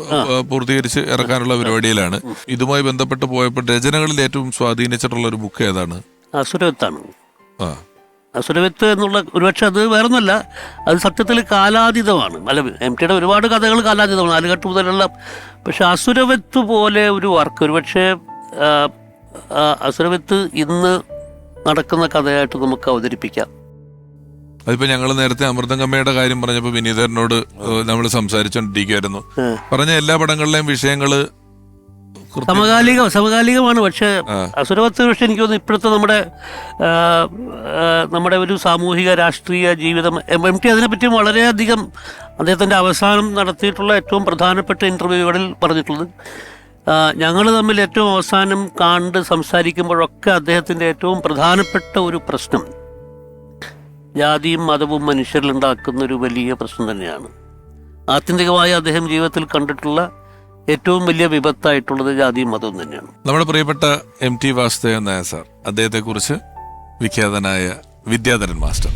പൂർത്തീകരിച്ച് ഇറക്കാനുള്ള പരിപാടിയിലാണ്. ഇതുമായി ബന്ധപ്പെട്ട് പോയപ്പോൾ രചനകളിൽ ഏറ്റവും സ്വാധീനിച്ചിട്ടുള്ള ഒരു ബുക്ക് ഏതാണ്? അസുരവിത്താണ്. അസുരവിത്ത് എന്നുള്ള ഒരുപക്ഷെ അത് വേറൊന്നുമല്ല, അത് സത്യത്തിൽ കാലാതീതമാണ്. അല്ല, MTയുടെ ഒരുപാട് കഥകൾ കാലാതീതമാണ്, നാലുകെട്ട് മുതലുള്ള. പക്ഷെ അസുരവിത്ത് പോലെ ഒരു വർക്ക് ഒരുപക്ഷെ അസുരവിത്ത് ഇന്ന് നടക്കുന്ന കഥയായിട്ട് നമുക്ക് അവതരിപ്പിക്കാം. അതിപ്പോ ഞങ്ങൾ നേരത്തെ അമൃതങ്കമ്മയുടെ കാര്യം പറഞ്ഞപ്പോൾ വിനീതനോട് നമ്മൾ സംസാരിച്ചോണ്ടിരിക്കുവായിരുന്നു. പറഞ്ഞ എല്ലാ പടങ്ങളിലെയും വിഷയങ്ങള് സമകാലികമാണ്. പക്ഷെ അസുരവത്ത് പക്ഷെ എനിക്ക് തോന്നുന്നു ഇപ്പോഴത്തെ നമ്മുടെ ഒരു സാമൂഹിക രാഷ്ട്രീയ ജീവിതം MT അതിനെപ്പറ്റി വളരെയധികം അദ്ദേഹത്തിൻ്റെ അവസാനം നടത്തിയിട്ടുള്ള ഏറ്റവും പ്രധാനപ്പെട്ട ഇൻ്റർവ്യൂകളിൽ പറഞ്ഞിട്ടുള്ളത്. ഞങ്ങൾ തമ്മിൽ ഏറ്റവും അവസാനം കണ്ട് സംസാരിക്കുമ്പോഴൊക്കെ അദ്ദേഹത്തിൻ്റെ ഏറ്റവും പ്രധാനപ്പെട്ട ഒരു പ്രശ്നം ജാതിയും മതവും മനുഷ്യരിലുണ്ടാക്കുന്ന ഒരു വലിയ പ്രശ്നം തന്നെയാണ്. ആത്യന്തികമായി അദ്ദേഹം ജീവിതത്തിൽ കണ്ടിട്ടുള്ള ഏറ്റവും വലിയ വിപത്തായിട്ടുള്ളത് ജാതിയും മതവും തന്നെയാണ്. നമ്മുടെ പ്രിയപ്പെട്ട MT വാസുദേവൻ നായർ സാർ, അദ്ദേഹത്തെ കുറിച്ച് വിഖ്യാതനായ വിദ്യാധരൻ മാസ്റ്റർ.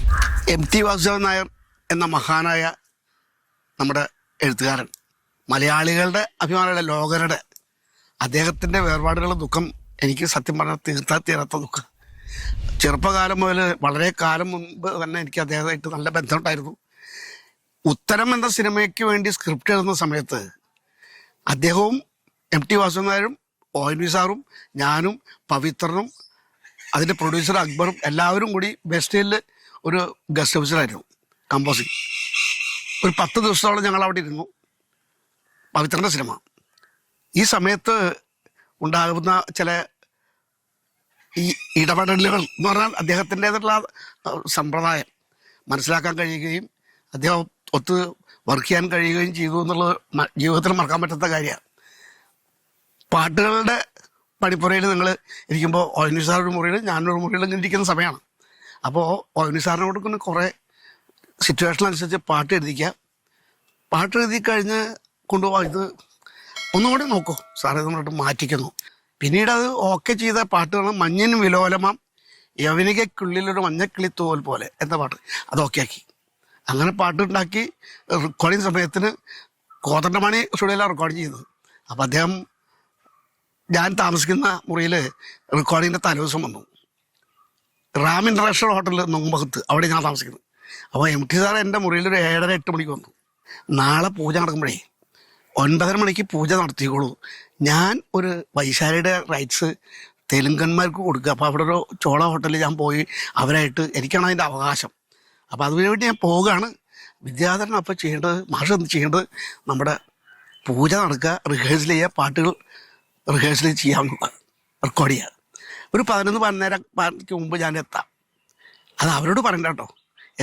MT വാസുദേവൻ നായർ എന്ന മഹാനായ നമ്മുടെ എഴുത്തുകാരൻ, മലയാളികളുടെ അഭിമാനമുള്ള ലോകരുടെ, അദ്ദേഹത്തിൻ്റെ വേർപാടുകളുടെ ദുഃഖം എനിക്ക് സത്യം പറഞ്ഞാൽ തീരാത്ത ദുഃഖം. ചെറുപ്പകാലം മുതൽ വളരെ കാലം മുമ്പ് തന്നെ എനിക്ക് അദ്ദേഹമായിട്ട് നല്ല ബന്ധമുണ്ടായിരുന്നു. ഉത്തരം എന്ന സിനിമയ്ക്ക് വേണ്ടി സ്ക്രിപ്റ്റ് എഴുതുന്ന സമയത്ത് അദ്ദേഹവും MT വാസുദേവൻ നായരും ONV സാറും ഞാനും പവിത്രനും അതിൻ്റെ പ്രൊഡ്യൂസർ അക്ബറും എല്ലാവരും കൂടി ബെസ്റ്റേലിൽ ഒരു ഗസ്റ്റ് ഹൗസിലായിരുന്നു കമ്പോസിങ്. ഒരു 10 ദിവസത്തോളം ഞങ്ങൾ അവിടെ ഇരുന്നു. പവിത്രൻ്റെ സിനിമ. ഈ സമയത്ത് ഉണ്ടാകുന്ന ചില ഈ ഇടപെടലുകൾ എന്ന് പറഞ്ഞാൽ അദ്ദേഹത്തിൻ്റെതായിട്ടുള്ള സമ്പ്രദായം മനസ്സിലാക്കാൻ കഴിയുകയും അദ്ദേഹം ഒത്ത് വർക്ക് ചെയ്യാൻ കഴിയുകയും ചെയ്തു എന്നുള്ളത് ജീവിതത്തിൽ മറക്കാൻ പറ്റാത്ത കാര്യമാണ്. പാട്ടുകളുടെ പണിപ്പുരയിൽ നിങ്ങൾ ഇരിക്കുമ്പോൾ ONV സാറൊരു മുറിയിൽ ഞാനൊരു മുറിയിൽ ഇങ്ങനെ ഇരിക്കുന്ന സമയമാണ്. അപ്പോൾ ONV സാറിനെ കൊടുക്കുന്ന കുറേ സിറ്റുവേഷനനുസരിച്ച് പാട്ട് എഴുതിക്കുക. പാട്ട് എഴുതി കഴിഞ്ഞ് കൊണ്ടുപോകാം, ഇത് ഒന്നുകൂടി നോക്കൂ സാറേ നമ്മളിട്ട് മാറ്റിക്കുന്നു. പിന്നീട് അത് ഓക്കെ ചെയ്ത പാട്ടുകൾ മഞ്ഞിന് വിലോലമാം യവനികയ്ക്കുള്ളിലൊരു മഞ്ഞക്കിളി തൂവൽ പോലെ എന്ന പാട്ട് അത് ഓക്കെ ആക്കി. അങ്ങനെ പാട്ടുണ്ടാക്കി റെക്കോർഡിങ് സമയത്തിന് കോതണ്ടമണി സ്റ്റുഡിയോയിലാണ് റെക്കോർഡ് ചെയ്യുന്നത്. അപ്പോൾ അദ്ദേഹം ഞാൻ താമസിക്കുന്ന മുറിയിൽ റെക്കോർഡിങ്ങിൻ്റെ തലേദിവസം വന്നു. റാം ഇൻ്റർനാഷണൽ ഹോട്ടലിൽ നൊമ്പകത്ത് അവിടെ ഞാൻ താമസിക്കുന്നത്. അപ്പോൾ MT സാർ എൻ്റെ മുറിയിൽ ഒരു 7:30-8 മണിക്ക് വന്നു. നാളെ പൂജ നടക്കുമ്പോഴേ 9:30 മണിക്ക് പൂജ നടത്തിക്കോളൂ, ഞാൻ ഒരു വൈശാലിയുടെ റൈറ്റ്സ് തെലുങ്കന്മാർക്ക് കൊടുക്കുക. അപ്പോൾ അവിടെ ഒരു ചോള ഹോട്ടലിൽ ഞാൻ പോയി അവരായിട്ട് എനിക്കാണ് അതിൻ്റെ അവകാശം. അപ്പോൾ അതിനുവേണ്ടി ഞാൻ പോവുകയാണ്. വിദ്യാധരൻ അപ്പോൾ ചെയ്യേണ്ടത്, മാഷ് എന്ത് ചെയ്യേണ്ടത്, നമ്മുടെ പൂജ നടക്കുക, റിഹേഴ്സൽ ചെയ്യുക, പാട്ടുകൾ റിഹേഴ്സൽ ചെയ്യാൻ റെക്കോർഡ് ചെയ്യുക. ഒരു 11-12 മുമ്പ് ഞാൻ എത്താം, അത് അവരോട് പറയണ്ട കേട്ടോ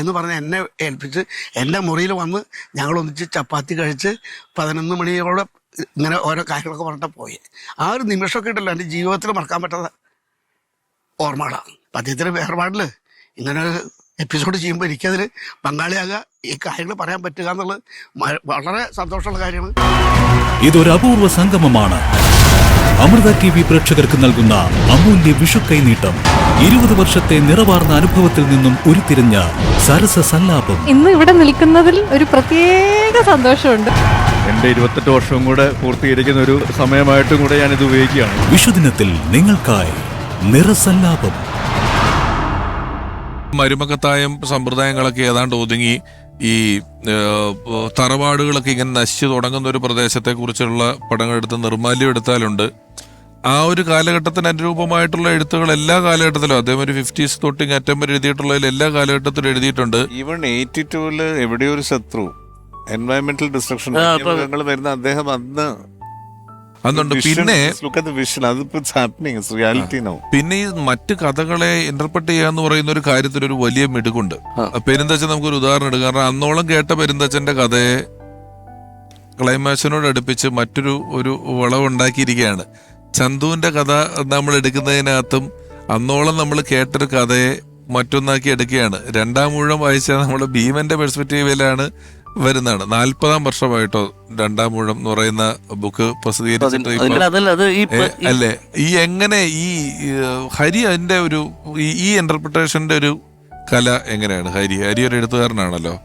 എന്ന് പറഞ്ഞ് എന്നെ ഏൽപ്പിച്ച് എൻ്റെ മുറിയിൽ വന്ന് ഞങ്ങളൊന്നിച്ച് ചപ്പാത്തി കഴിച്ച് 11 മണിയോടെ ഇങ്ങനെ ഓരോ കാര്യങ്ങളൊക്കെ പറഞ്ഞിട്ട് പോയി. ആ ഒരു നിമിഷമൊക്കെ ഉണ്ടല്ലോ എൻ്റെ ജീവിതത്തിൽ മറക്കാൻ പറ്റാത്ത ഓർമ്മകളാണ്. അപ്പം അദ്ദേഹത്തിൻ്റെ വേർപാടിൽ ഇങ്ങനെ ഒരു എപ്പിസോഡ് ചെയ്യുമ്പോൾ എനിക്കതിൽ പങ്കാളിയാകുക, ഈ കാര്യങ്ങൾ പറയാൻ പറ്റുക എന്നുള്ളത് വളരെ സന്തോഷമുള്ള കാര്യമാണ്. ഇതൊരു അപൂർവ സംഗമമാണ്. അമൃത TV പ്രേക്ഷകർക്ക് നൽകുന്ന അമൂല്യ വിഷു കൈനീട്ടം. 20 വർഷത്തെ നിറവാർന്ന അനുഭവത്തിൽ നിന്നും ഉരുത്തിരിഞ്ഞ സരസ സല്ലാപം. ഇന്ന് ഇവിടെ നിൽക്കുന്നതിൽ ഒരു പ്രത്യേക സന്തോഷമുണ്ട്. എൻ്റെ 28 വർഷവും കൂടെ പൂർത്തീകരിക്കുന്ന ഒരു സമയമായിട്ടും കൂടെ ഞാനിത് ഉപയോഗിക്കുകയാണ്. വിഷുദിനത്തിൽ നിങ്ങൾക്കായി നിറസല്ലാപം. മരുമക്കത്തായം സമ്പ്രദായങ്ങളൊക്കെ ഏതാണ്ട് ഒതുങ്ങി ഈ തറവാടുകളൊക്കെ ഇങ്ങനെ നശിച്ചു തുടങ്ങുന്ന ഒരു പ്രദേശത്തെ കുറിച്ചുള്ള പടങ്ങളെടുത്ത് നിർമ്മാല്യം എടുത്താലുണ്ട്. ആ ഒരു കാലഘട്ടത്തിന് അനുരൂപമായിട്ടുള്ള എഴുത്തുകൾ എല്ലാ കാലഘട്ടത്തിലും അദ്ദേഹം ഒരു 50s തൊട്ട് അറ്റം വരെ എഴുതിയിട്ടുള്ളതിൽ എല്ലാ കാലഘട്ടത്തിലും എഴുതിയിട്ടുണ്ട്. ഈവൻ 82 എവിടെയോ ഒരു ശത്രു എൻവയറമെന്റൽ ഡിസ്ട്രക്ഷൻ വരുന്ന അദ്ദേഹം അതുണ്ട്. പിന്നെ ഈ മറ്റ് കഥകളെ ഇന്റർപ്രറ്റ് ചെയ്യാന്ന് പറയുന്ന ഒരു കാര്യത്തിൽ ഒരു വലിയ മിടുക്കുണ്ട്. പെരുന്തച്ഛൻ നമുക്കൊരു ഉദാഹരണം എടുക്കാം. കാരണം അന്നോളം കേട്ട പെരുന്തച്ഛന്റെ കഥയെ ക്ലൈമാക്സിനോട് അടുപ്പിച്ച് മറ്റൊരു വളവുണ്ടാക്കിയിരിക്കുകയാണ്. ചന്തുവിന്റെ കഥ നമ്മൾ എടുക്കുന്നതിനകത്തും അന്നോളം നമ്മൾ കേട്ടൊരു കഥയെ മറ്റൊന്നാക്കി എടുക്കുകയാണ്. 2ാം ഊഴം വായിച്ചാൽ നമ്മൾ ഭീമന്റെ പെർസ്പെക്റ്റീവിലാണ് വരുന്നതാണ്. 40-ാം വർഷമായിട്ടോ 2ാം ഊഴം എന്ന് പറയുന്ന ബുക്ക് പ്രസിദ്ധീകരിച്ചിട്ട് അല്ലേ? ഈ എങ്ങനെ ഈ ഹരി അതിന്റെ ഒരു ഈ ഇന്റർപ്രിട്ടേഷന്റെ ഒരു കല എങ്ങനെയാണ്? ഹരി ഒരു എഴുത്തുകാരനാണല്ലോ.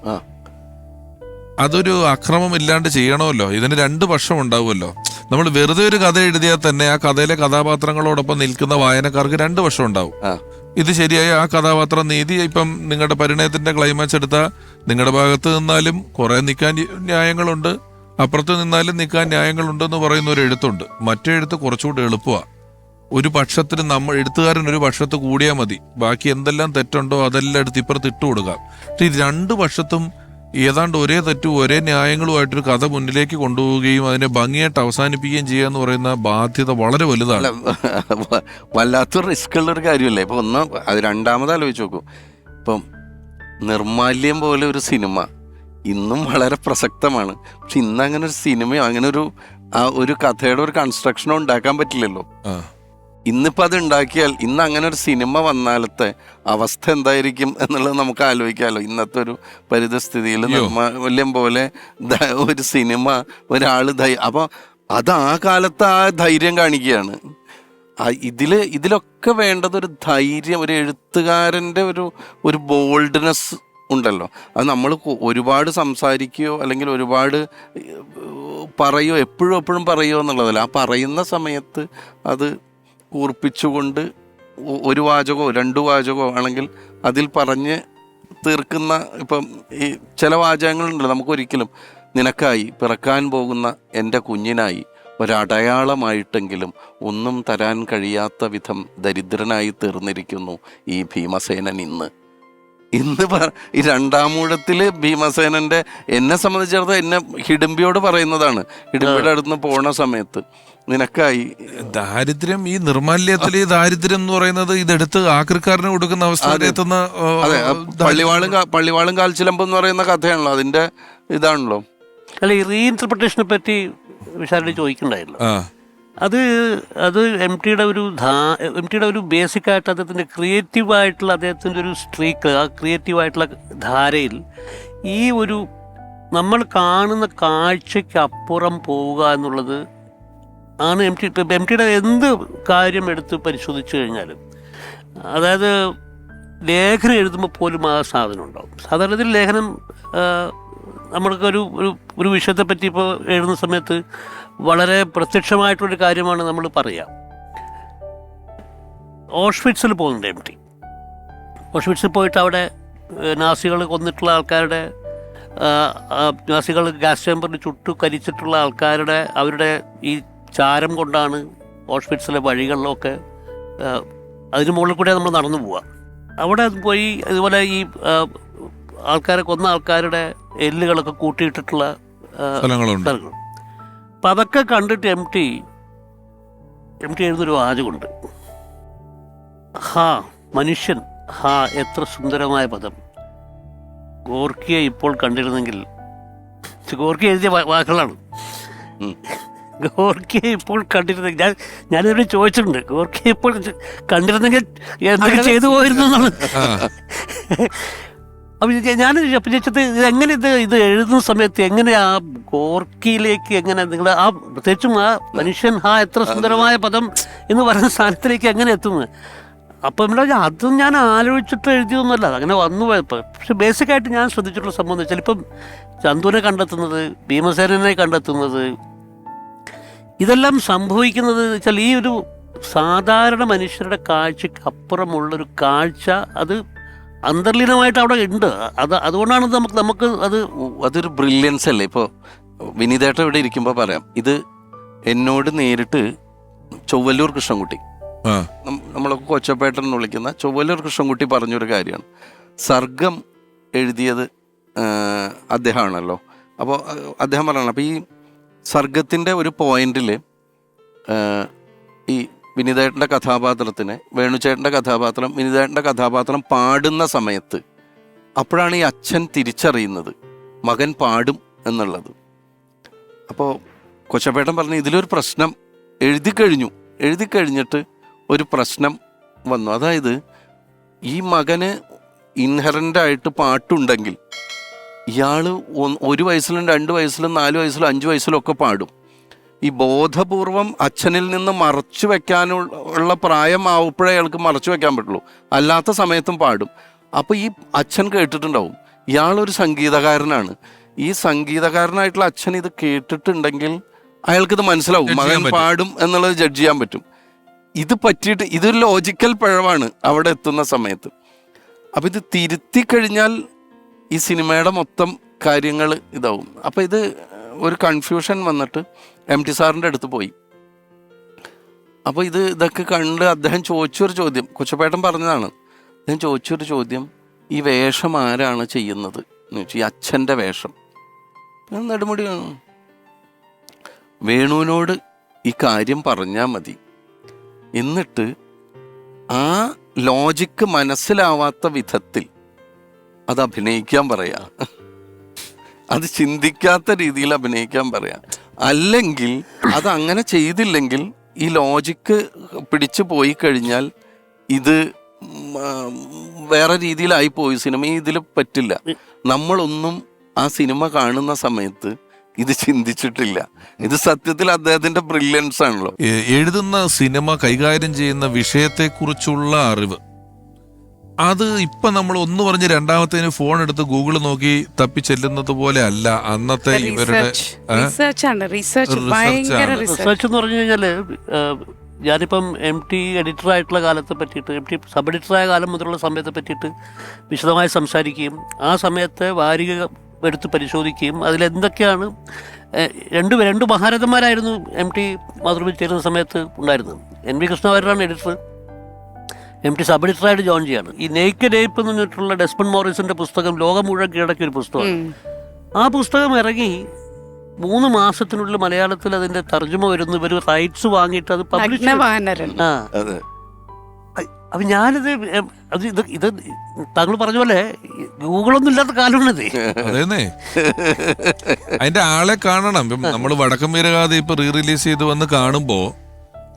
അതൊരു അക്രമം ഇല്ലാണ്ട് ചെയ്യണമല്ലോ. ഇതിന് 2 പക്ഷം ഉണ്ടാവുമല്ലോ. നമ്മൾ വെറുതെ ഒരു കഥ എഴുതിയാൽ തന്നെ ആ കഥയിലെ കഥാപാത്രങ്ങളോടൊപ്പം നിൽക്കുന്ന വായനക്കാർക്ക് 2 പക്ഷം ഉണ്ടാവും. ഇത് ശരിയായ ആ കഥാപാത്രം നീതി, ഇപ്പം നിങ്ങളുടെ പരിണയത്തിന്റെ ക്ലൈമാക്സ് എടുത്താൽ നിങ്ങളുടെ ഭാഗത്ത് നിന്നാലും കുറെ നിൽക്കാൻ ന്യായങ്ങളുണ്ട്, അപ്പുറത്ത് നിന്നാലും നിൽക്കാൻ ന്യായങ്ങളുണ്ട് എന്ന് പറയുന്ന ഒരു എഴുത്തുണ്ട്. മറ്റേ എഴുത്ത് കുറച്ചുകൂടി എളുപ്പമാണ്. ഒരു പക്ഷത്തിന് എഴുത്തുകാരൻ ഒരു പക്ഷത്ത് കൂടിയാൽ മതി, ബാക്കി എന്തെല്ലാം തെറ്റുണ്ടോ അതെല്ലാം എടുത്ത് ഇപ്പുറത്ത് ഇട്ട് കൊടുക്കാം. പക്ഷെ ഈ 2 പക്ഷത്തും ഏതാണ്ട് ഒരേ തെറ്റും ഒരേ ന്യായങ്ങളുമായിട്ടൊരു കഥ മുന്നിലേക്ക് കൊണ്ടുപോവുകയും അതിനെ ഭംഗിയായിട്ട് അവസാനിപ്പിക്കുകയും ചെയ്യുക എന്ന് പറയുന്ന ബാധ്യത വളരെ വലുതാണ്. വല്ലാത്തൊരു റിസ്ക് ഉള്ളൊരു കാര്യമല്ലേ. ഇപ്പൊ അത് രണ്ടാമത് ആലോചിച്ച് നോക്കൂ. ഇപ്പം നിർമാല്യം പോലെ ഒരു സിനിമ ഇന്നും വളരെ പ്രസക്തമാണ്. പക്ഷെ ഇന്ന് അങ്ങനെ ഒരു സിനിമയോ അങ്ങനെ ഒരു കഥയുടെ ഒരു കൺസ്ട്രക്ഷനോ ഉണ്ടാക്കാൻ പറ്റില്ലല്ലോ. ഇന്നിപ്പോൾ അത് ഉണ്ടാക്കിയാൽ ഇന്ന് അങ്ങനെ ഒരു സിനിമ വന്നാലത്തെ അവസ്ഥ എന്തായിരിക്കും എന്നുള്ളത് നമുക്ക് ആലോചിക്കാമല്ലോ. ഇന്നത്തെ ഒരു പരിതസ്ഥിതിയിൽ നിർമാല്യം പോലെ ഒരു സിനിമ ഒരാൾ അപ്പോൾ അത് ആ കാലത്ത് ആ ധൈര്യം കാണിക്കുകയാണ്. ഇതിലൊക്കെ വേണ്ടത് ഒരു ധൈര്യം, ഒരു എഴുത്തുകാരൻ്റെ ഒരു ബോൾഡ്നെസ് ഉണ്ടല്ലോ. അത് നമ്മൾ ഒരുപാട് സംസാരിക്കുകയോ അല്ലെങ്കിൽ ഒരുപാട് പറയുകയോ എപ്പോഴും പറയുകയോ എന്നുള്ളതല്ല. ആ പറയുന്ന സമയത്ത് അത് കൂർപ്പിച്ചുകൊണ്ട് ഒരു വാചകമോ 2 വാചകമോ ആണെങ്കിൽ അതിൽ പറഞ്ഞ് തീർക്കുന്ന. ഇപ്പം ഈ ചില വാചകങ്ങളുണ്ടല്ലോ, നമുക്കൊരിക്കലും നിനക്കായി പിറക്കാൻ പോകുന്ന എൻ്റെ കുഞ്ഞിനായി ഒരടയാളമായിട്ടെങ്കിലും ഒന്നും തരാൻ കഴിയാത്ത വിധം ദരിദ്രനായി തീർന്നിരിക്കുന്നു ഈ ഭീമസേനൻ ഇന്ന്. ഈ 2-ാമൂഴത്തിൽ ഭീമസേനൻ്റെ എന്നെ സംബന്ധിച്ചിടത്തോളം എന്നെ ഹിഡിംബിയോട് പറയുന്നതാണ്. ഹിഡിംബിയുടെ അടുത്ത് പോണ സമയത്ത് നിനക്കായി ദാരിദ്ര്യം, ഈ നിർമാല്യത്തിൽ ഈ ദാരിദ്ര്യം എന്ന് പറയുന്നത് ഇതെടുത്ത് ആക്രിക്കാരന് കൊടുക്കുന്ന അവസ്ഥ എത്തുന്ന. അതെ, പള്ളിവാളും കാൽച്ചിലമ്പ് എന്ന് പറയുന്ന കഥയാണല്ലോ, അതിന്റെ ഇതാണല്ലോ. അല്ല, ഈ റീഇൻറ്റർപ്രിട്ടേഷനെ പറ്റി വിശാലിന് ചോദിക്കണ്ടായിരുന്നു. അത് എം ടിയുടെ ഒരു ബേസിക്കായിട്ട് അദ്ദേഹത്തിൻ്റെ ക്രിയേറ്റീവായിട്ടുള്ള അദ്ദേഹത്തിൻ്റെ ഒരു സ്ട്രീക്ക്, ആ ക്രിയേറ്റീവായിട്ടുള്ള ധാരയിൽ ഈ ഒരു നമ്മൾ കാണുന്ന കാഴ്ചയ്ക്ക് അപ്പുറം പോവുക എന്നുള്ളത് ആണ് എം ടിയുടെ എന്ത് കാര്യം എടുത്ത് പരിശോധിച്ചു കഴിഞ്ഞാലും. അതായത് ലേഖനം എഴുതുമ്പോൾ പോലും ആ സാധനം ഉണ്ടാവും. സാധാരണത്തിൽ ലേഖനം നമ്മൾക്കൊരു ഒരു വിഷയത്തെപ്പറ്റി ഇപ്പോൾ എഴുതുന്ന സമയത്ത് വളരെ പ്രത്യക്ഷമായിട്ടൊരു കാര്യമാണ് നമ്മൾ പറയുക. ഓഷ്വിറ്റ്സിൽ പോകുന്നുണ്ട് എം ടി. ഓഷ്വിറ്റ്സിൽ പോയിട്ട് അവിടെ നാസികൾ കൊന്നിട്ടുള്ള ആൾക്കാരുടെ, നാസികൾ ഗ്യാസ് ചേമ്പറിന് ചുട്ടു കരിച്ചിട്ടുള്ള ആൾക്കാരുടെ അവരുടെ ഈ ചാരം കൊണ്ടാണ് ഓഷ്വിറ്റ്സിലെ വഴികളിലൊക്കെ, അതിന് മുകളിൽ കൂടെ നമ്മൾ നടന്നു പോവുക. അവിടെ പോയി ഇതുപോലെ ഈ ആൾക്കാരെ കൊന്ന ആൾക്കാരുടെ എല്ലുകളൊക്കെ കൂട്ടിയിട്ടിട്ടുള്ള സ്ഥലങ്ങൾ. അപ്പം അതൊക്കെ കണ്ടിട്ട് എം ടി എഴുതുന്നൊരു വാചകമുണ്ട്. ഹാ മനുഷ്യൻ, ഹാ എത്ര സുന്ദരമായ പദം, ഗോർക്കിയെ ഇപ്പോൾ കണ്ടിരുന്നെങ്കിൽ. ഗോർക്കി എഴുതിയ വാക്കുകളാണ്. ഗോർക്കിയെ ഇപ്പോൾ കണ്ടിരുന്നെങ്കിൽ, ഞാനിവിടെ ചോദിച്ചിട്ടുണ്ട്, ഗോർക്കിയെ ഇപ്പോൾ കണ്ടിരുന്നെങ്കിൽ എന്തൊക്കെ ചെയ്തു പോയിരുന്നു എന്നാണ്. അപ്പം ഞാൻ വിചാരിച്ചത് ഇതെങ്ങനെ ഇത് എഴുതുന്ന സമയത്ത് എങ്ങനെ ആ ഗോർക്കിയിലേക്ക് എങ്ങനെ നിങ്ങൾ ആ പ്രത്യേകിച്ചും ആ മനുഷ്യൻ ഹാ എത്ര സുന്ദരമായ പദം എന്ന് പറയുന്ന സ്ഥാനത്തിലേക്ക് എങ്ങനെ എത്തുന്നത്. അപ്പം അതും ഞാൻ ആലോചിച്ചിട്ട് എഴുതിയൊന്നുമല്ല, അങ്ങനെ വന്നു പോയപ്പോൾ. പക്ഷെ ബേസിക്കായിട്ട് ഞാൻ ശ്രദ്ധിച്ചിട്ടുള്ള സംഭവം എന്ന് വെച്ചാൽ, ഇപ്പം ചന്തുവിനെ കണ്ടെത്തുന്നത്, ഭീമസേനനെ കണ്ടെത്തുന്നത്, ഇതെല്ലാം സംഭവിക്കുന്നത് വെച്ചാൽ ഈ ഒരു സാധാരണ മനുഷ്യരുടെ കാഴ്ചയ്ക്ക് അപ്പുറമുള്ളൊരു കാഴ്ച അത് അന്തർലീനമായിട്ട് അവിടെ ഉണ്ട്. അതുകൊണ്ടാണ് നമുക്ക് അതൊരു ബ്രില്യൻസ് അല്ലേ. ഇപ്പോൾ വിനീതേട്ട ഇവിടെ ഇരിക്കുമ്പോൾ പറയാം, ഇത് എന്നോട് നേരിട്ട് ചൊവ്വല്ലൂർ കൃഷ്ണൻകുട്ടി, നമ്മളൊക്കെ കൊച്ചപ്പേട്ടൻ എന്ന് വിളിക്കുന്ന ചൊവ്വല്ലൂർ കൃഷ്ണൻകുട്ടി പറഞ്ഞൊരു കാര്യമാണ്. സർഗം എഴുതിയത് അദ്ദേഹമാണല്ലോ. അപ്പോൾ അദ്ദേഹം പറയണം, അപ്പോൾ ഈ സർഗത്തിൻ്റെ ഒരു പോയിന്റിൽ ഈ വിനീതേട്ടൻ്റെ കഥാപാത്രത്തിന്, വേണുചേട്ടൻ്റെ കഥാപാത്രം, വിനീതേട്ടൻ്റെ കഥാപാത്രം പാടുന്ന സമയത്ത് അപ്പോഴാണ് ഈ അച്ഛൻ തിരിച്ചറിയുന്നത് മകൻ പാടും എന്നുള്ളത്. അപ്പോൾ കൊച്ചപ്പേട്ടൻ പറഞ്ഞു, ഇതിലൊരു പ്രശ്നം എഴുതി കഴിഞ്ഞിട്ട് ഒരു പ്രശ്നം വന്നു. അതായത് ഈ മകന് ഇൻഹറൻ്റായിട്ട് പാട്ടുണ്ടെങ്കിൽ ഇയാൾ 1 വയസ്സിലും 2 വയസ്സിലും 4 വയസ്സിലും 5 വയസ്സിലും ഒക്കെ പാടും. ഈ ബോധപൂർവം അച്ഛനിൽ നിന്ന് മറച്ചു വെക്കാനുള്ള പ്രായമാവുമ്പോഴേ അയാൾക്ക് മറച്ചു വെക്കാൻ പറ്റുള്ളൂ, അല്ലാത്ത സമയത്തും പാടും. അപ്പോൾ ഈ അച്ഛൻ കേട്ടിട്ടുണ്ടാവും ഇയാളൊരു സംഗീതകാരനാണ്. ഈ സംഗീതകാരനായിട്ടുള്ള അച്ഛൻ ഇത് കേട്ടിട്ടുണ്ടെങ്കിൽ അയാൾക്കിത് മനസ്സിലാവും, മകൻ പാടും എന്നുള്ളത് ജഡ്ജ് ചെയ്യാൻ പറ്റും. ഇത് പറ്റിയിട്ട് ഇതൊരു ലോജിക്കൽ പിഴവാണ് അവിടെ എത്തുന്ന സമയത്ത്. അപ്പം ഇത് തിരുത്തി കഴിഞ്ഞാൽ ഈ സിനിമയുടെ മൊത്തം കാര്യങ്ങൾ ഇതാവും. അപ്പം ഇത് ഒരു കൺഫ്യൂഷൻ വന്നിട്ട് എം ടി സാറിൻ്റെ അടുത്ത് പോയി. അപ്പോൾ ഇതൊക്കെ കണ്ട് അദ്ദേഹം ചോദിച്ചൊരു ചോദ്യം, കൊച്ചപ്പേട്ടൻ പറഞ്ഞതാണ്, അദ്ദേഹം ചോദിച്ചൊരു ചോദ്യം, ഈ വേഷം ആരാണ് ചെയ്യുന്നത് എന്ന് ചോദിച്ചു. ഈ അച്ഛൻ്റെ വേഷം നെടുമുടി വേണുവിനോട് ഈ കാര്യം പറഞ്ഞാൽ മതി, എന്നിട്ട് ആ ലോജിക്ക് മനസ്സിലാവാത്ത വിധത്തിൽ അത് അഭിനയിക്കാൻ പറയാ, അത് ചിന്തിക്കാത്ത രീതിയിൽ അഭിനയിക്കാൻ പറയാം. അല്ലെങ്കിൽ അത് അങ്ങനെ ചെയ്തില്ലെങ്കിൽ ഈ ലോജിക്ക് പിടിച്ചു പോയി കഴിഞ്ഞാൽ ഇത് വേറെ രീതിയിലായി പോയി സിനിമ. ഇതിൽ പറ്റില്ല. നമ്മളൊന്നും ആ സിനിമ കാണുന്ന സമയത്ത് ഇത് ചിന്തിച്ചിട്ടില്ല. ഇത് സത്യത്തിൽ അദ്ദേഹത്തിന്റെ ബ്രില്യൻസ് ആണല്ലോ. എഴുതുന്ന സിനിമ കൈകാര്യം ചെയ്യുന്ന വിഷയത്തെക്കുറിച്ചുള്ള അറിവ്, അത് ഇപ്പൊ നമ്മൾ ഒന്ന് പറഞ്ഞ് രണ്ടാമത്തേന് ഫോൺ എടുത്ത് ഗൂഗിൾ നോക്കി തപ്പി ചെല്ലുന്നത് പോലെ അല്ല അന്നത്തെ ഇവരുടെ റിസർച്ച് എന്ന് പറഞ്ഞു കഴിഞ്ഞാല് ഞാനിപ്പം MT എഡിറ്ററായിട്ടുള്ള കാലത്തെ പറ്റിയിട്ട്, MT സബ് എഡിറ്ററായ കാലം മുതലുള്ള സമയത്തെ പറ്റിയിട്ട് വിശദമായി സംസാരിക്കുകയും ആ സമയത്തെ വാരിക എടുത്ത് പരിശോധിക്കുകയും അതിലെന്തൊക്കെയാണ് രണ്ട് മഹാരഥന്മാരായിരുന്നു MT മാതൃഭൂമി ചേരുന്ന സമയത്ത് ഉണ്ടായിരുന്നത്. NV കൃഷ്ണവാര്യരാണ് എഡിറ്റർ, MT സബ് എഡിറ്ററായിട്ട് ജോയിൻ ചെയ്യാണ്. ഈ നെയ്ക്കഡ് ഏപ്പ് എന്ന് പറഞ്ഞിട്ടുള്ള ഡെസ്മണ്ട് മോറിസിന്റെ പുസ്തകം ലോകം മുഴുവൻ കീഴടക്കിയ ഒരു പുസ്തകമാണ്. ആ പുസ്തകം ഇറങ്ങി 3 മാസത്തിനുള്ളിൽ മലയാളത്തിൽ അതിന്റെ തർജ്ജമ വരുന്നു. ഇവർ റൈറ്റ്സ് വാങ്ങിയിട്ട് അത് പബ്ലിഷ്. അപ്പൊ ഞാനിത് ഇത് താങ്കൾ പറഞ്ഞ പോലെ ഗൂഗിളൊന്നും ഇല്ലാത്ത കാലമാണിത്. അതേന്നേ, അതിന്റെ ആളെ കാണണം. ഇപ്പം നമ്മൾ വടക്കം വീരഗാഥ ഇപ്പൊ റിലീസ് ചെയ്ത് വന്ന് കാണുമ്പോ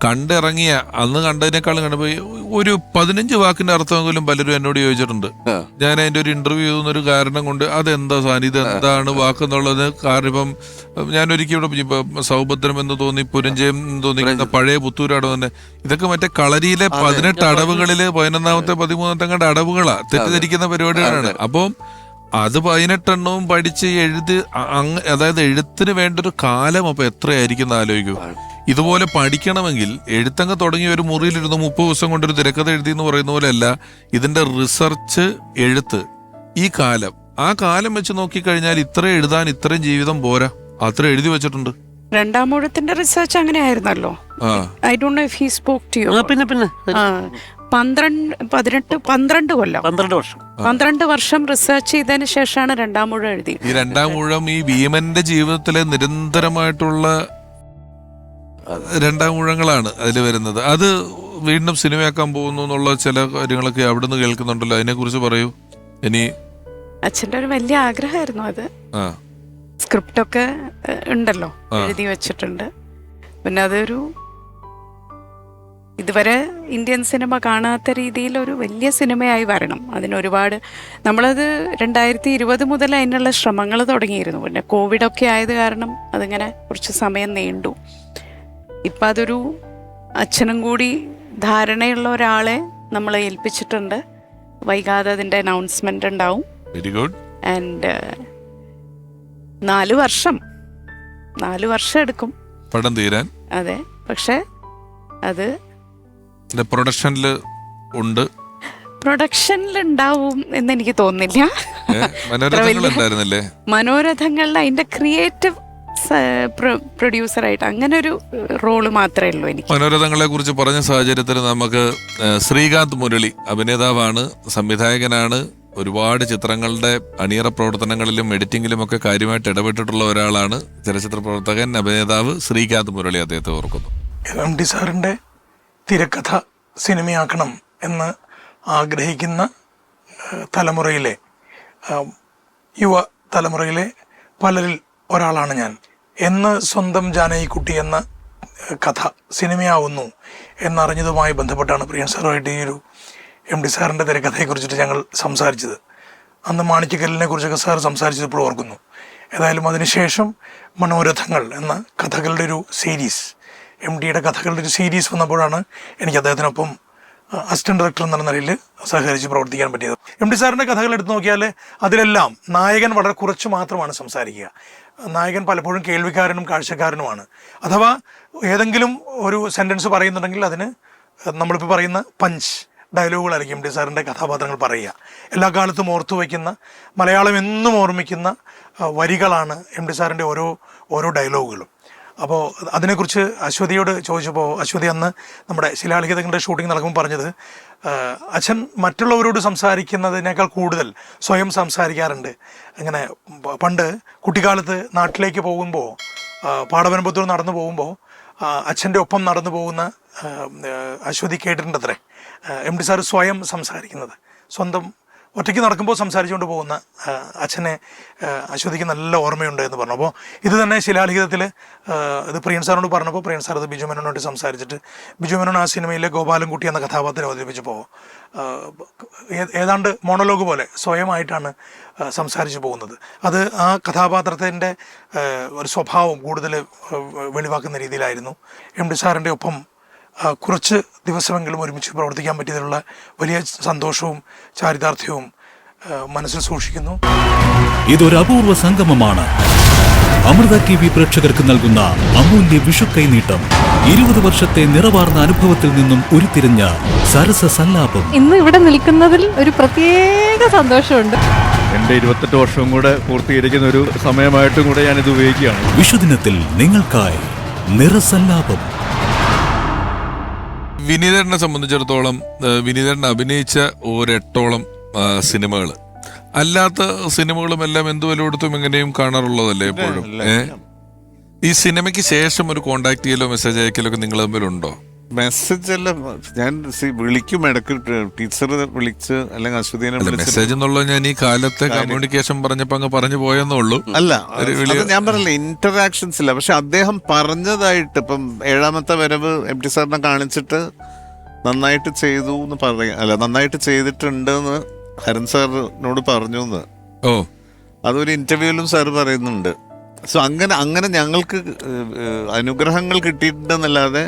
കണ്ടിറങ്ങിയ അന്ന് കണ്ടതിനേക്കാളും കണ്ടപ്പോ ഒരു 15 വാക്കിന്റെ അർത്ഥമെങ്കിലും പലരും എന്നോട് ചോദിച്ചിട്ടുണ്ട്. ഞാൻ അതിന്റെ ഒരു ഇന്റർവ്യൂ ചെയ്യുന്നൊരു കാരണം കൊണ്ട് അതെന്താ സാധനം, ഇതെന്താണ് വാക്കെന്നുള്ളത്. കാരണം ഇപ്പം ഞാനൊരിക്കൽ ഇവിടെ ഇപ്പൊ സൗഭദ്രം എന്ന് തോന്നി, പുരഞ്ചയം എന്ന് തോന്നി, പഴയ പുത്തൂരാടം തന്നെ, ഇതൊക്കെ മറ്റേ കളരിയിലെ 18 അടവുകളില് 11ാമത്തെ 13ാമത്തെ കണ്ട അടവുകളാ, തെറ്റിദ്ധരിക്കുന്ന പരിപാടികളാണ്. അപ്പം അത് 18 എണ്ണവും പഠിച്ച് എഴുതി അതായത് എഴുത്തിന് വേണ്ടൊരു കാലം അപ്പൊ എത്രയായിരിക്കും ആലോചിക്കൂ. ഇതുപോലെ പഠിക്കണമെങ്കിൽ എഴുത്തങ്ങ് തുടങ്ങി ഒരു മുറിയിലിരുന്ന് 30 ദിവസം കൊണ്ടൊരു തിരക്കഥ എഴുതി എന്ന് പറയുന്ന പോലെ അല്ല ഇതിന്റെ റിസർച്ച്, എഴുത്ത്. ഈ കാലം, ആ കാലം വെച്ച് നോക്കിക്കഴിഞ്ഞാൽ ഇത്ര എഴുതാൻ ഇത്രയും ജീവിതം പോരാ, അത്ര എഴുതി വെച്ചിട്ടുണ്ട്. രണ്ടാമൂഴത്തിന്റെ റിസർച്ച് അങ്ങനെ ആയിരുന്നല്ലോ. I don't know if he spoke to you. പിന്നെ 12 വർഷം റിസർച്ച് ചെയ്തതിന് ശേഷമാണ് രണ്ടാമൂഴം എഴുതി. ഈ രണ്ടാമൂഴം ഈ ഭീമന്റെ ജീവിതത്തിലെ നിരന്തരമായിട്ടുള്ള രണ്ടാമൂഴങ്ങളാണ് അതിൽ വരുന്നത്. അത് വീണ്ടും സിനിമയാക്കാൻ പോകുന്നു എന്നുള്ള ചില കാര്യങ്ങളൊക്കെ അവിടെ നിന്ന് കേൾക്കുന്നുണ്ടല്ലോ, അതിനെ കുറിച്ച് പറയൂ. ഇനി അച്ഛൻ്റെ ഒരു വലിയ ആഗ്രഹമായിരുന്നു അത്. സ്ക്രിപ്റ്റൊക്കെ ഉണ്ടല്ലോ, എഴുതി വെച്ചിട്ടുണ്ട്. പിന്നെ അതൊരു ഇതുവരെ ഇന്ത്യൻ സിനിമ കാണാത്ത രീതിയിൽ ഒരു വലിയ സിനിമയായി വരണം. അതിനൊരുപാട് നമ്മളത് 2020 മുതൽ അതിനുള്ള ശ്രമങ്ങൾ തുടങ്ങിയിരുന്നു. പിന്നെ കോവിഡൊക്കെ ആയത് കാരണം അതിങ്ങനെ കുറച്ച് സമയം നീണ്ടു. ഇപ്പം അതൊരു അച്ഛനും കൂടി ധാരണയുള്ള ഒരാളെ നമ്മൾ ഏൽപ്പിച്ചിട്ടുണ്ട്. വൈകാതെ അതിൻ്റെ അനൗൺസ്മെന്റ് ഉണ്ടാവും. Very good. ആൻഡ് 4 വർഷം എടുക്കും പടം തീരാൻ. അതെ, പക്ഷെ അത് പ്രൊഡക്ഷനിലുണ്ടാവും എന്ന് എനിക്ക് തോന്നുന്നില്ല. മനോരഥങ്ങളിൽ അതിന്റെ ക്രിയേറ്റീവ് പ്രൊഡ്യൂസറായിട്ട് അങ്ങനെ ഒരു റോള് മാത്രമേ ഉള്ളൂ എനിക്ക്. മനോരഥങ്ങളെ കുറിച്ച് പറഞ്ഞ സാഹചര്യത്തിൽ നമുക്ക് ശ്രീകാന്ത് മുരളി അഭിനേതാവാണ്, സംവിധായകനാണ്. ഒരുപാട് ചിത്രങ്ങളുടെ അണിയറ പ്രവർത്തനങ്ങളിലും എഡിറ്റിംഗിലും ഒക്കെ കാര്യമായിട്ട് ഇടപെട്ടിട്ടുള്ള ഒരാളാണ്. ചലച്ചിത്ര പ്രവർത്തകൻ, അഭിനേതാവ് ശ്രീകാന്ത് മുരളി. അദ്ദേഹത്തെ ഓർക്കുന്നു. MT സാറിന്റെ തിരക്കഥ സിനിമയാക്കണം എന്ന് ആഗ്രഹിക്കുന്ന തലമുറയിലെ യുവ തലമുറയിലെ പലരിൽ ഒരാളാണ് ഞാൻ. എന്ന് സ്വന്തം ജാനകിക്കുട്ടി എന്ന കഥ സിനിമയാവുന്നു എന്നറിഞ്ഞതുമായി ബന്ധപ്പെട്ടാണ് പ്രിയൻ സാറുമായിട്ട് ഈ ഒരു MT സാറിൻ്റെ തിരക്കഥയെക്കുറിച്ചിട്ട് ഞങ്ങൾ സംസാരിച്ചത്. അന്ന് മാണിക്യക്കല്ലിനെ കുറിച്ചൊക്കെ സാർ സംസാരിച്ചപ്പോൾ ഓർക്കുന്നു. ഏതായാലും അതിനുശേഷം മനോരഥങ്ങൾ എന്ന കഥകളുടെ ഒരു സീരീസ്, MTയുടെ കഥകളുടെ ഒരു സീരീസ് വന്നപ്പോഴാണ് എനിക്ക് അദ്ദേഹത്തിനൊപ്പം അസിസ്റ്റന്റ് ഡയറക്ടർ എന്ന നിലയിൽ സഹകരിച്ച് പ്രവർത്തിക്കാൻ പറ്റിയത്. MT സാറിൻ്റെ കഥകൾ എടുത്തു നോക്കിയാൽ അതിലെല്ലാം നായകൻ വളരെ കുറച്ച് മാത്രമാണ് സംസാരിക്കുക. നായകൻ പലപ്പോഴും കേൾവിക്കാരനും കാഴ്ചക്കാരനുമാണ്. അഥവാ ഏതെങ്കിലും ഒരു സെൻറ്റൻസ് പറയുന്നുണ്ടെങ്കിൽ അതിന് നമ്മളിപ്പോൾ പറയുന്ന പഞ്ച് ഡയലോഗുകളായിരിക്കും MT സാറിൻ്റെ കഥാപാത്രങ്ങൾ പറയുക. എല്ലാ കാലത്തും ഓർത്തു വയ്ക്കുന്ന, മലയാളം എന്നും ഓർമ്മിക്കുന്ന വരികളാണ് MT സാറിൻ്റെ ഓരോ ഡയലോഗുകളും. അപ്പോൾ അതിനെക്കുറിച്ച് അശ്വതിയോട് ചോദിച്ചപ്പോൾ അശ്വതി അന്ന് നമ്മുടെ ശിലാലിഖിതങ്ങളുടെ ഷൂട്ടിംഗ് നടക്കുമ്പോൾ പറഞ്ഞത്, അച്ഛൻ മറ്റുള്ളവരോട് സംസാരിക്കുന്നതിനേക്കാൾ കൂടുതൽ സ്വയം സംസാരിക്കാറുണ്ട്. അങ്ങനെ പണ്ട് കുട്ടിക്കാലത്ത് നാട്ടിലേക്ക് പോകുമ്പോൾ, പാടവനമ്പത്തൂർ നടന്നു പോകുമ്പോൾ അച്ഛൻ്റെ ഒപ്പം നടന്നു പോകുന്ന അശ്വതി കേട്ടിട്ടുണ്ടത്രേ MT സാറ് സ്വയം സംസാരിക്കുന്നത്. സ്വന്തം ഒറ്റയ്ക്ക് നടക്കുമ്പോൾ സംസാരിച്ചുകൊണ്ട് പോകുന്ന അച്ഛനെ അശ്വതിക്ക് നല്ല ഓർമ്മയുണ്ട് എന്ന് പറഞ്ഞു. അപ്പോൾ ഇത് തന്നെ ശിലാലിഖിതത്തിൽ ഇത് പ്രിയൻ സാറിനോട് പറഞ്ഞപ്പോൾ പ്രിയൻ സാർ അത് ബിജു മേനോനോട് സംസാരിച്ചിട്ട് ബിജു മേനോൻ ആ സിനിമയിലെ ഗോപാലൻകുട്ടി എന്ന കഥാപാത്രം അവതരിപ്പിച്ചപ്പോൾ ഏതാണ്ട് മോണോലോഗ് പോലെ സ്വയമായിട്ടാണ് സംസാരിച്ചു പോകുന്നത്. അത് ആ കഥാപാത്രത്തിൻ്റെ ഒരു സ്വഭാവം കൂടുതൽ വെളിവാക്കുന്ന രീതിയിലായിരുന്നു. MT സാറിൻ്റെ ഒപ്പം കുറച്ച് ദിവസമെങ്കിലും ഒരുമിച്ച് പ്രവർത്തിക്കാൻ പറ്റിയതിലുള്ള വലിയ സന്തോഷവും ചാരിതാർത്ഥ്യവും മനസ്സിൽ സൂക്ഷിക്കുന്നു. ഇതൊരു അപൂർവ സംഗമമാണ്. അമൃത TV പ്രേക്ഷകർക്ക് നൽകുന്ന അമൂല്യ വിഷു കൈനീട്ടം. 20 വർഷത്തെ നിറവാർന്ന അനുഭവത്തിൽ നിന്നും ഉരുത്തിരിഞ്ഞ സരസ സല്ലാപം. ഇന്ന് ഇവിടെ നിൽക്കുന്നതിൽ ഒരു പ്രത്യേക സന്തോഷമുണ്ട്. എൻ്റെ 28 വർഷവും കൂടെ പൂർത്തീകരിക്കുന്ന ഒരു സമയമായിട്ടും കൂടെ ഞാനിത് ഉപയോഗിക്കുകയാണ്. വിഷുദിനത്തിൽ നിങ്ങൾക്കായി നിറസല്ലാപം. വിനീതനെ സംബന്ധിച്ചിടത്തോളം വിനീതൻ അഭിനയിച്ച 8ഓളം സിനിമകൾ, അല്ലാത്ത സിനിമകളും എല്ലാം എന്ത് വിലകൊടുത്തും എങ്ങനെയും കാണാറുള്ളതല്ലേ എപ്പോഴും. ഈ സിനിമയ്ക്ക് ശേഷം ഒരു കോണ്ടാക്ട് ചെയ്യലോ മെസ്സേജ് അയക്കലോ ഒക്കെ നിങ്ങൾ തമ്മിലുണ്ടോ? മെസ്സേജ് അല്ല, ഞാൻ വിളിക്കും ഇടയ്ക്ക്, ടീച്ചർ വിളിച്ച് അല്ലെങ്കിൽ അശ്വതിനെ മെസ്സേജ് എന്നുള്ളത് ഞാൻ ഈ കാലത്തെ കമ്മ്യൂണിക്കേഷൻ പറഞ്ഞപ്പോ അങ്ങ് പറഞ്ഞു പോയെന്നേ ഉള്ളൂ. അല്ല, ഞാൻ പറഞ്ഞില്ല ഇന്ററാക്ഷൻസ് ഇല്ല. പക്ഷെ അദ്ദേഹം പറഞ്ഞതായിട്ട് ഇപ്പം 7ാമത്തെ വരവ് MT സാറിനെ കാണിച്ചിട്ട് നന്നായിട്ട് ചെയ്തു എന്ന് പറയാം, അല്ല നന്നായിട്ട് ചെയ്തിട്ടുണ്ട് എന്ന് ഹരൻ സാറിനോട് പറഞ്ഞു എന്ന്. അതൊരു ഇന്റർവ്യൂവിലും സാർ പറയുന്നുണ്ട്. സോ അങ്ങനെ ഞങ്ങൾക്ക് അനുഗ്രഹങ്ങൾ കിട്ടിയിട്ടുണ്ടെന്നല്ലാതെ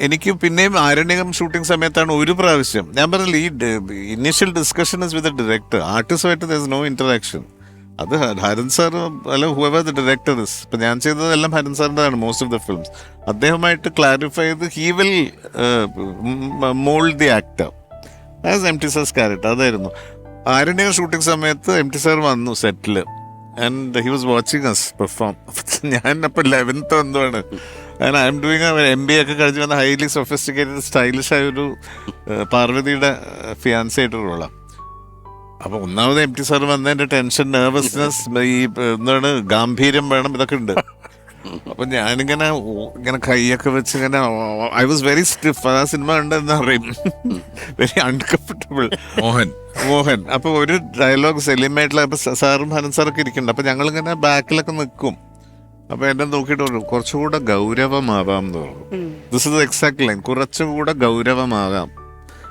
എനിക്ക് പിന്നെയും ആരണ്യകം ഷൂട്ടിംഗ് സമയത്താണ് ഒരു പ്രാവശ്യം ഞാൻ പറഞ്ഞില്ല, ഈ initial discussion is with director, ആർട്ടിസ്റ്റുമായിട്ട് ദർ ഇസ് നോ ഇന്ററാക്ഷൻ. അത് ഹരൻ സാർ അല്ല ഹൂഎവർ ദ ഡയറക്ടർ ഇസ്. ഇപ്പം ഞാൻ ചെയ്തതെല്ലാം ഹരൻ സാറിൻ്റെതാണ് മോസ്റ്റ് ഓഫ് ദ ഫിലിംസ്. അദ്ദേഹമായിട്ട് ക്ലാരിഫൈ ചെയ്ത് he will mould the actor as MT sir's character. അതായിരുന്നു ആരണ്യകം ഷൂട്ടിംഗ് സമയത്ത് MT സാർ വന്നു സെറ്റിൽ and he was watching us perform. ഞാൻ അപ്പം 11th എന്തുവാണ്, കാരണം ഐ എം ഡൂയിങ് MBA ഒക്കെ കഴിഞ്ഞ് വന്ന ഹൈലി സൊഫിസ്റ്റിക്കേറ്റഡ് സ്റ്റൈലിഷ് ആയൊരു പാർവതിയുടെ ഫിയാൻസി ആയിട്ടൊരു റോളാണ്. അപ്പോൾ ഒന്നാമത് MT സാർ വന്നതിൻ്റെ ടെൻഷൻ, നെർവസ്നെസ്, ഈ എന്താണ് ഗാംഭീര്യം വേണം, ഇതൊക്കെ ഉണ്ട്. അപ്പം ഞാനിങ്ങനെ കൈയൊക്കെ വെച്ച് ഇങ്ങനെ ഐ വാസ് വെരി സ്റ്റിഫ്. ആ സിനിമ കണ്ടെന്ന് പറയും, വെരി അൺകംഫർട്ടബിൾ. മോഹൻ അപ്പോൾ ഒരു ഡയലോഗ് സെലിമായിട്ടുള്ള സാറും ഹരൻ സാറൊക്കെ ഇരിക്കുന്നുണ്ട്. അപ്പം ഞങ്ങളിങ്ങനെ ബാക്കിലൊക്കെ നിൽക്കും. അപ്പൊ എന്നെ നോക്കിയിട്ട് പറഞ്ഞു കുറച്ചുകൂടെ ഗൗരവമാവാം എന്ന് പറഞ്ഞു. ദിസ് ഇസ് എക്സാക്ട് ലൈൻ, കുറച്ചുകൂടെ ഗൗരവമാകാം.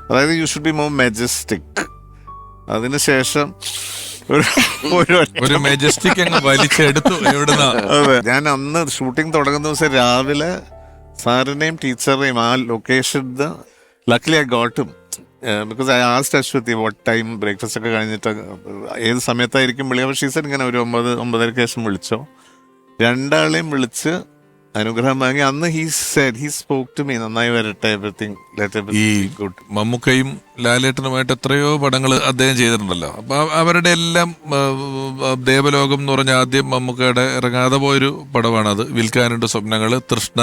അതായത് you should be more majestic. അതിനുശേഷം ഒരു മെജസ്റ്റിക് അങ്ങ് വലിച്ചെടുത്തു. അതെ, ഞാൻ അന്ന് ഷൂട്ടിംഗ് തുടങ്ങുന്ന ദിവസം രാവിലെ സാറിനെയും ടീച്ചറിനെയും ആ ലൊക്കേഷൻ ലക്കിലി ഐ ഗോട്ടും because I asked Aswathy what time breakfast ഒക്കെ കഴിഞ്ഞിട്ട് ഏത് സമയത്തായിരിക്കും വിളിക്കുക. പക്ഷേ ഈ സാർ ഇങ്ങനെ ഒരു 9-9:30 ശേഷം വിളിച്ചോ. രണ്ടാളെയും വിളിച്ച് അനുഗ്രഹം വാങ്ങി. അന്ന് ഹി സ്പോക്ക് ടു മീ, നന്നായി വരട്ടെ, എവറിത്തിങ് ലെറ്റ് ഈ മമ്മൂക്കയും ലാലേട്ടനുമായിട്ട് എത്രയോ പടങ്ങൾ അദ്ദേഹം ചെയ്തിട്ടുണ്ടല്ലോ. അപ്പൊ അവരുടെ എല്ലാം ദേവലോകം എന്ന് പറഞ്ഞ ആദ്യം മമ്മൂക്കയുടെ ഇറങ്ങാതെ പോയൊരു പടമാണത്. വിൽക്കാനുണ്ട് സ്വപ്നങ്ങൾ, തൃഷ്ണ,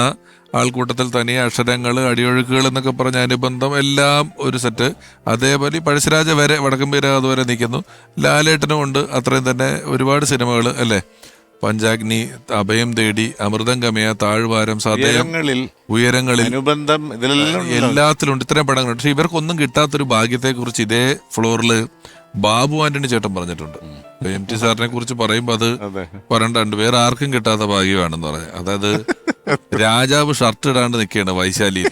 ആൾക്കൂട്ടത്തിൽ തനിയെ, അക്ഷരങ്ങൾ, അടിയൊഴുക്കുകൾ എന്നൊക്കെ പറഞ്ഞ അനുബന്ധം എല്ലാം ഒരു സെറ്റ്. അതേപോലെ പഴശ്ശിരാജ വരെ, വടക്കംപീര അതുവരെ നിൽക്കുന്നു. ലാലേട്ടനും ഉണ്ട് അത്രയും തന്നെ ഒരുപാട് സിനിമകൾ അല്ലേ. പഞ്ചാഗ്നി, അഭയം തേടി, അമൃതം ഗമയ, താഴ്വാരം, സദയം, ഉയരങ്ങളിൽ, അനുബന്ധം, എല്ലാത്തിലുണ്ട് ഇത്രയും പടങ്ങളുണ്ട്. പക്ഷെ ഇവർക്കൊന്നും കിട്ടാത്തൊരു ഭാഗ്യത്തെക്കുറിച്ച് ഇതേ ഫ്ലോറിൽ ബാബു ആന്റണി ചേട്ടൻ പറഞ്ഞിട്ടുണ്ട്. MT സാറിനെ കുറിച്ച് പറയുമ്പോൾ അത് പറയണ്ട, വേറെ ആർക്കും കിട്ടാത്ത ഭാഗ്യമാണെന്ന് പറഞ്ഞത്. അതായത് രാജാവ് ഷർട്ട് ഇടാണ്ട് നിൽക്കുകയാണ് വൈശാലിയിൽ,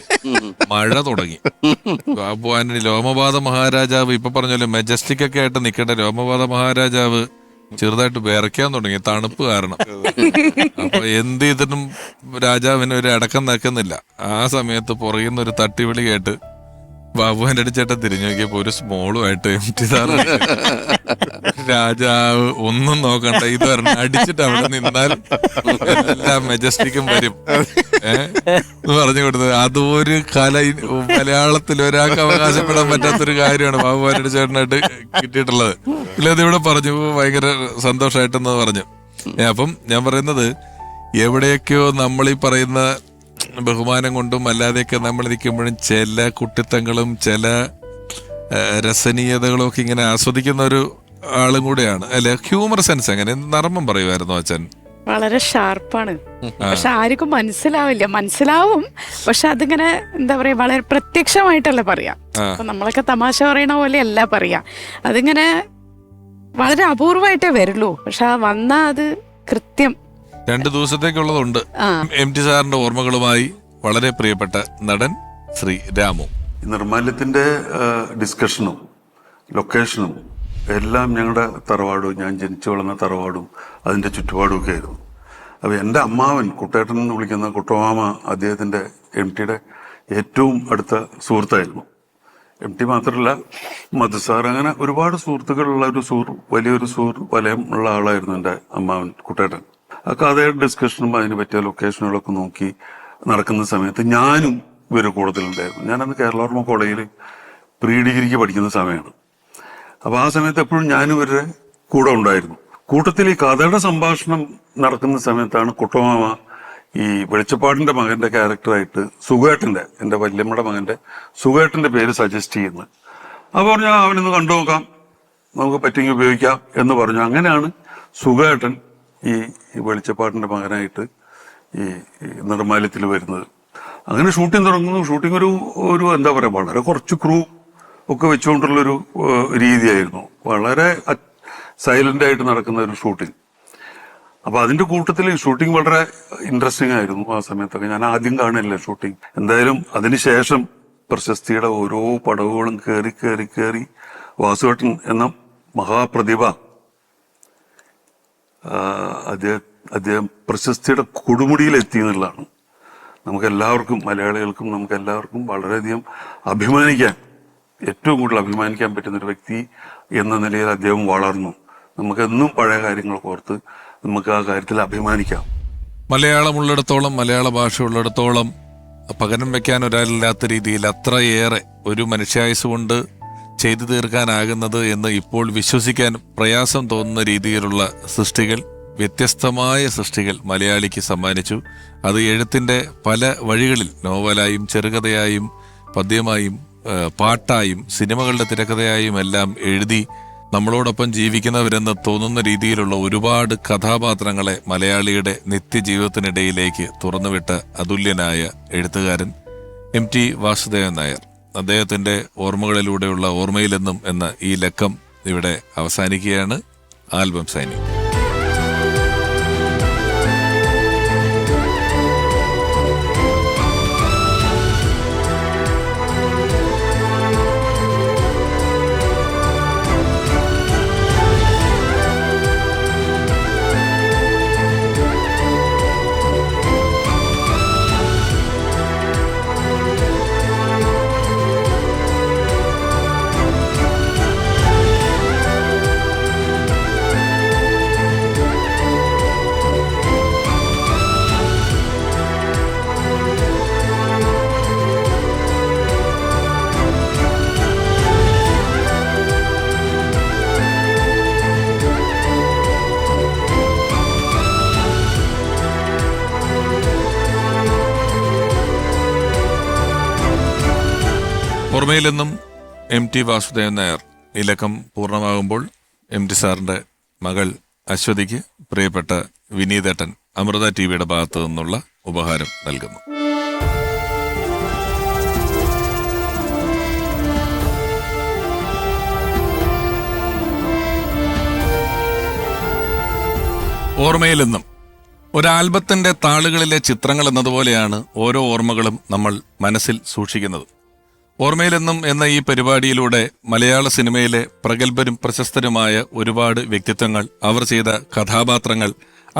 മഴ തുടങ്ങി. ബാബു ആന്റണി ലോമപാത മഹാരാജാവ്, ഇപ്പൊ പറഞ്ഞല്ലോ മെജസ്റ്റിക് ഒക്കെ ആയിട്ട് നിൽക്കേണ്ട ലോമപാത മഹാരാജാവ് ചെറുതായിട്ട് വിറയ്ക്കാൻ തുടങ്ങി, തണുപ്പ് കാരണം. അപ്പൊ എന്ത് ഇതിനും രാജാവിന് ഒരു അടക്കം നിൽക്കുന്നില്ല. ആ സമയത്ത് പുറകിൽ ഒരു തട്ടിവിളി കേട്ട് ബാബുവിന്റെ അടിച്ചേട്ടൻ തിരിഞ്ഞു നോക്കിയപ്പോ ഒരു സ്മോളുമായിട്ട് MT സാർ. രാജാവ് ഒന്നും നോക്കണ്ട, ഇത് പറഞ്ഞ അടിച്ചിട്ട് അവിടെ നിന്നാൽ എല്ലാ മെജസ്റ്റിക്കും വരും പറഞ്ഞു കൊടുത്തത്. അതൊരു മലയാളത്തിൽ ഒരാൾക്ക് അവകാശപ്പെടാൻ പറ്റാത്തൊരു കാര്യമാണ് ബാബുവിന്റെ ചേട്ടനായിട്ട് കിട്ടിയിട്ടുള്ളത്. ഇല്ല, അതിവിടെ പറഞ്ഞു ഭയങ്കര സന്തോഷമായിട്ടെന്ന് പറഞ്ഞു. അപ്പം ഞാൻ പറയുന്നത്, എവിടെയൊക്കെയോ നമ്മളീ പറയുന്ന ബഹുമാനം കൊണ്ടും അല്ലാതെയൊക്കെ നമ്മൾ നിൽക്കുമ്പോഴും ചില കുട്ടിത്തങ്ങളും ചില രസനീയതകളും ഒക്കെ ഇങ്ങനെ ആസ്വദിക്കുന്ന ഒരു ആളും കൂടെയാണ് അല്ലെ. ഹ്യൂമർ സെൻസ് എങ്ങനെ നർമ്മം പറയുമായിരുന്നു അച്ഛൻ? വളരെ ഷാർപ്പാണ്. പക്ഷെ ആർക്കും മനസ്സിലാവും. പക്ഷെ അതിങ്ങനെ എന്താ പറയാ, വളരെ പ്രത്യക്ഷമായിട്ടല്ല പറയാ. അപ്പൊ നമ്മളൊക്കെ തമാശ പറയണ പോലെയല്ല പറയാ. അതിങ്ങനെ വളരെ അപൂർവമായിട്ടേ വരുള്ളൂ. പക്ഷെ വന്നാ അത് കൃത്യം 2 ദിവസത്തേക്കുള്ളതുണ്ട്. MT സാറിന്റെ ഓർമ്മകളുമായി വളരെ പ്രിയപ്പെട്ട നടൻ ശ്രീ രാമു. നിർമ്മാല്യത്തിന്റെ ഡിസ്കഷനും ലൊക്കേഷനും എല്ലാം ഞങ്ങളുടെ തറവാടും, ഞാൻ ജനിച്ചു വളർന്ന തറവാടും അതിൻ്റെ ചുറ്റുപാടും ഒക്കെ ആയിരുന്നു. അപ്പോൾ എൻ്റെ അമ്മാവൻ കുട്ടേട്ടൻ എന്ന് വിളിക്കുന്ന കുട്ടമാമ അദ്ദേഹത്തിൻ്റെ MTയുടെ ഏറ്റവും അടുത്ത സുഹൃത്തായിരുന്നു. MT മാത്രമല്ല, മധുസാർ, അങ്ങനെ ഒരുപാട് സുഹൃത്തുക്കളുള്ള വലിയൊരു വലയം ഉള്ള ആളായിരുന്നു എൻ്റെ അമ്മാവൻ കുട്ടേട്ടൻ. ആ കഥയുടെ ഡിസ്കഷനും അതിന് പറ്റിയ ലൊക്കേഷനുകളൊക്കെ നോക്കി നടക്കുന്ന സമയത്ത് ഞാനും ഇവരുടെ കൂട്ടത്തിലുണ്ടായിരുന്നു. ഞാനന്ന് കേരളവർമ്മ കോളേജിൽ പ്രീ ഡിഗ്രിക്ക് പഠിക്കുന്ന സമയമാണ്. അപ്പോൾ ആ സമയത്ത് എപ്പോഴും ഞാനും ഇവരുടെ കൂടെ ഉണ്ടായിരുന്നു. കൂട്ടത്തിൽ ഈ കഥയുടെ സംഭാഷണം നടക്കുന്ന സമയത്താണ് കുട്ടമാമ ഈ വെളിച്ചപ്പാടിന്റെ മകന്റെ ക്യാരക്ടറായിട്ട് സുഖേട്ടന്റെ, എൻ്റെ വല്യമ്മയുടെ മകന്റെ സുഖേട്ടന്റെ പേര് സജസ്റ്റ് ചെയ്യുന്നത്. അപ്പോൾ പറഞ്ഞു അവനൊന്ന് കണ്ടു നോക്കാം, നമുക്ക് പറ്റിയെങ്കിൽ ഉപയോഗിക്കാം എന്ന് പറഞ്ഞു. അങ്ങനെയാണ് സുഖേട്ടൻ ഈ വെളിച്ചപ്പാടിന്റെ മകനായിട്ട് ഈ നിർമ്മാല്യത്തിൽ വരുന്നത്. അങ്ങനെ ഷൂട്ടിംഗ് തുടങ്ങുന്നു. ഷൂട്ടിംഗ് ഒരു എന്താ പറയുക, വളരെ കുറച്ച് ക്രൂ ഒക്കെ വെച്ചുകൊണ്ടുള്ളൊരു രീതിയായിരുന്നു. വളരെ സൈലന്റ് ആയിട്ട് നടക്കുന്ന ഒരു ഷൂട്ടിംഗ്. അപ്പൊ അതിന്റെ കൂട്ടത്തിൽ ഷൂട്ടിംഗ് വളരെ ഇൻട്രസ്റ്റിംഗ് ആയിരുന്നു ആ സമയത്തൊക്കെ. ഞാൻ ആദ്യം കാണില്ല ഷൂട്ടിംഗ്. എന്തായാലും അതിനുശേഷം പ്രശസ്തിയുടെ ഓരോ പടവുകളും കയറി വാസുവേട്ടൻ എന്ന മഹാപ്രതിഭ അദ്ദേഹം പ്രശസ്തിയുടെ കൊടുമുടിയിലെത്തി എന്നുള്ളതാണ് നമുക്കെല്ലാവർക്കും, മലയാളികൾക്കും നമുക്കെല്ലാവർക്കും വളരെയധികം ഏറ്റവും കൂടുതൽ അഭിമാനിക്കാൻ പറ്റുന്ന ഒരു വ്യക്തി എന്ന നിലയിൽ അദ്ദേഹം വളർന്നു. നമുക്കെന്നും പഴയ കാര്യങ്ങൾ ഓർത്ത് നമുക്ക് ആ കാര്യത്തിൽ അഭിമാനിക്കാം. മലയാളമുള്ളിടത്തോളം, മലയാള ഭാഷ ഉള്ളിടത്തോളം പകരം വെക്കാൻ ഒരാളില്ലാത്ത രീതിയിൽ അത്രയേറെ ഒരു മനുഷ്യായുസ് കൊണ്ട് ചെയ്തു തീർക്കാനാകുന്നത് എന്ന് ഇപ്പോൾ വിശ്വസിക്കാൻ പ്രയാസം തോന്നുന്ന രീതിയിലുള്ള സൃഷ്ടികൾ, വ്യത്യസ്തമായ സൃഷ്ടികൾ മലയാളിക്ക് സമ്മാനിച്ചു. അത് എഴുത്തിന്റെ പല വഴികളിൽ, നോവലായും ചെറുകഥയായും പദ്യമായും പാട്ടായും സിനിമകളുടെ തിരക്കഥയായും എല്ലാം എഴുതി നമ്മളോടൊപ്പം ജീവിക്കുന്നവരെന്ന് തോന്നുന്ന രീതിയിലുള്ള ഒരുപാട് കഥാപാത്രങ്ങളെ മലയാളിയുടെ നിത്യജീവിതത്തിനിടയിലേക്ക് തുറന്നുവിട്ട അതുല്യനായ എഴുത്തുകാരൻ MT വാസുദേവൻ നായർ. അദ്ദേഹത്തിന്റെ ഓർമ്മകളിലൂടെയുള്ള ഓർമ്മയിലെന്നും എന്ന ഈ ലക്കം ഇവിടെ അവസാനിക്കുകയാണ്. Album signing. ഓർമ്മയിലെന്നും MT വാസുദേവൻ നായർ. ഈ ലക്കം പൂർണ്ണമാകുമ്പോൾ MT സാറിന്റെ മകൾ അശ്വതിക്ക് പ്രിയപ്പെട്ട വിനീതേട്ടൻ അമൃത TVയുടെ ഭാഗത്തു നിന്നുള്ള ഉപഹാരം നൽകുന്നു. ഓർമ്മയിലെന്നും ഒരാൽബത്തിന്റെ താളുകളിലെ ചിത്രങ്ങൾ എന്നതുപോലെയാണ് ഓരോ ഓർമ്മകളും നമ്മൾ മനസ്സിൽ സൂക്ഷിക്കുന്നത്. ഓർമ്മയിലെന്നും എന്ന ഈ പരിപാടിയിലൂടെ മലയാള സിനിമയിലെ പ്രഗത്ഭരും പ്രശസ്തരുമായ ഒരുപാട് വ്യക്തിത്വങ്ങൾ, അവർ ചെയ്ത കഥാപാത്രങ്ങൾ,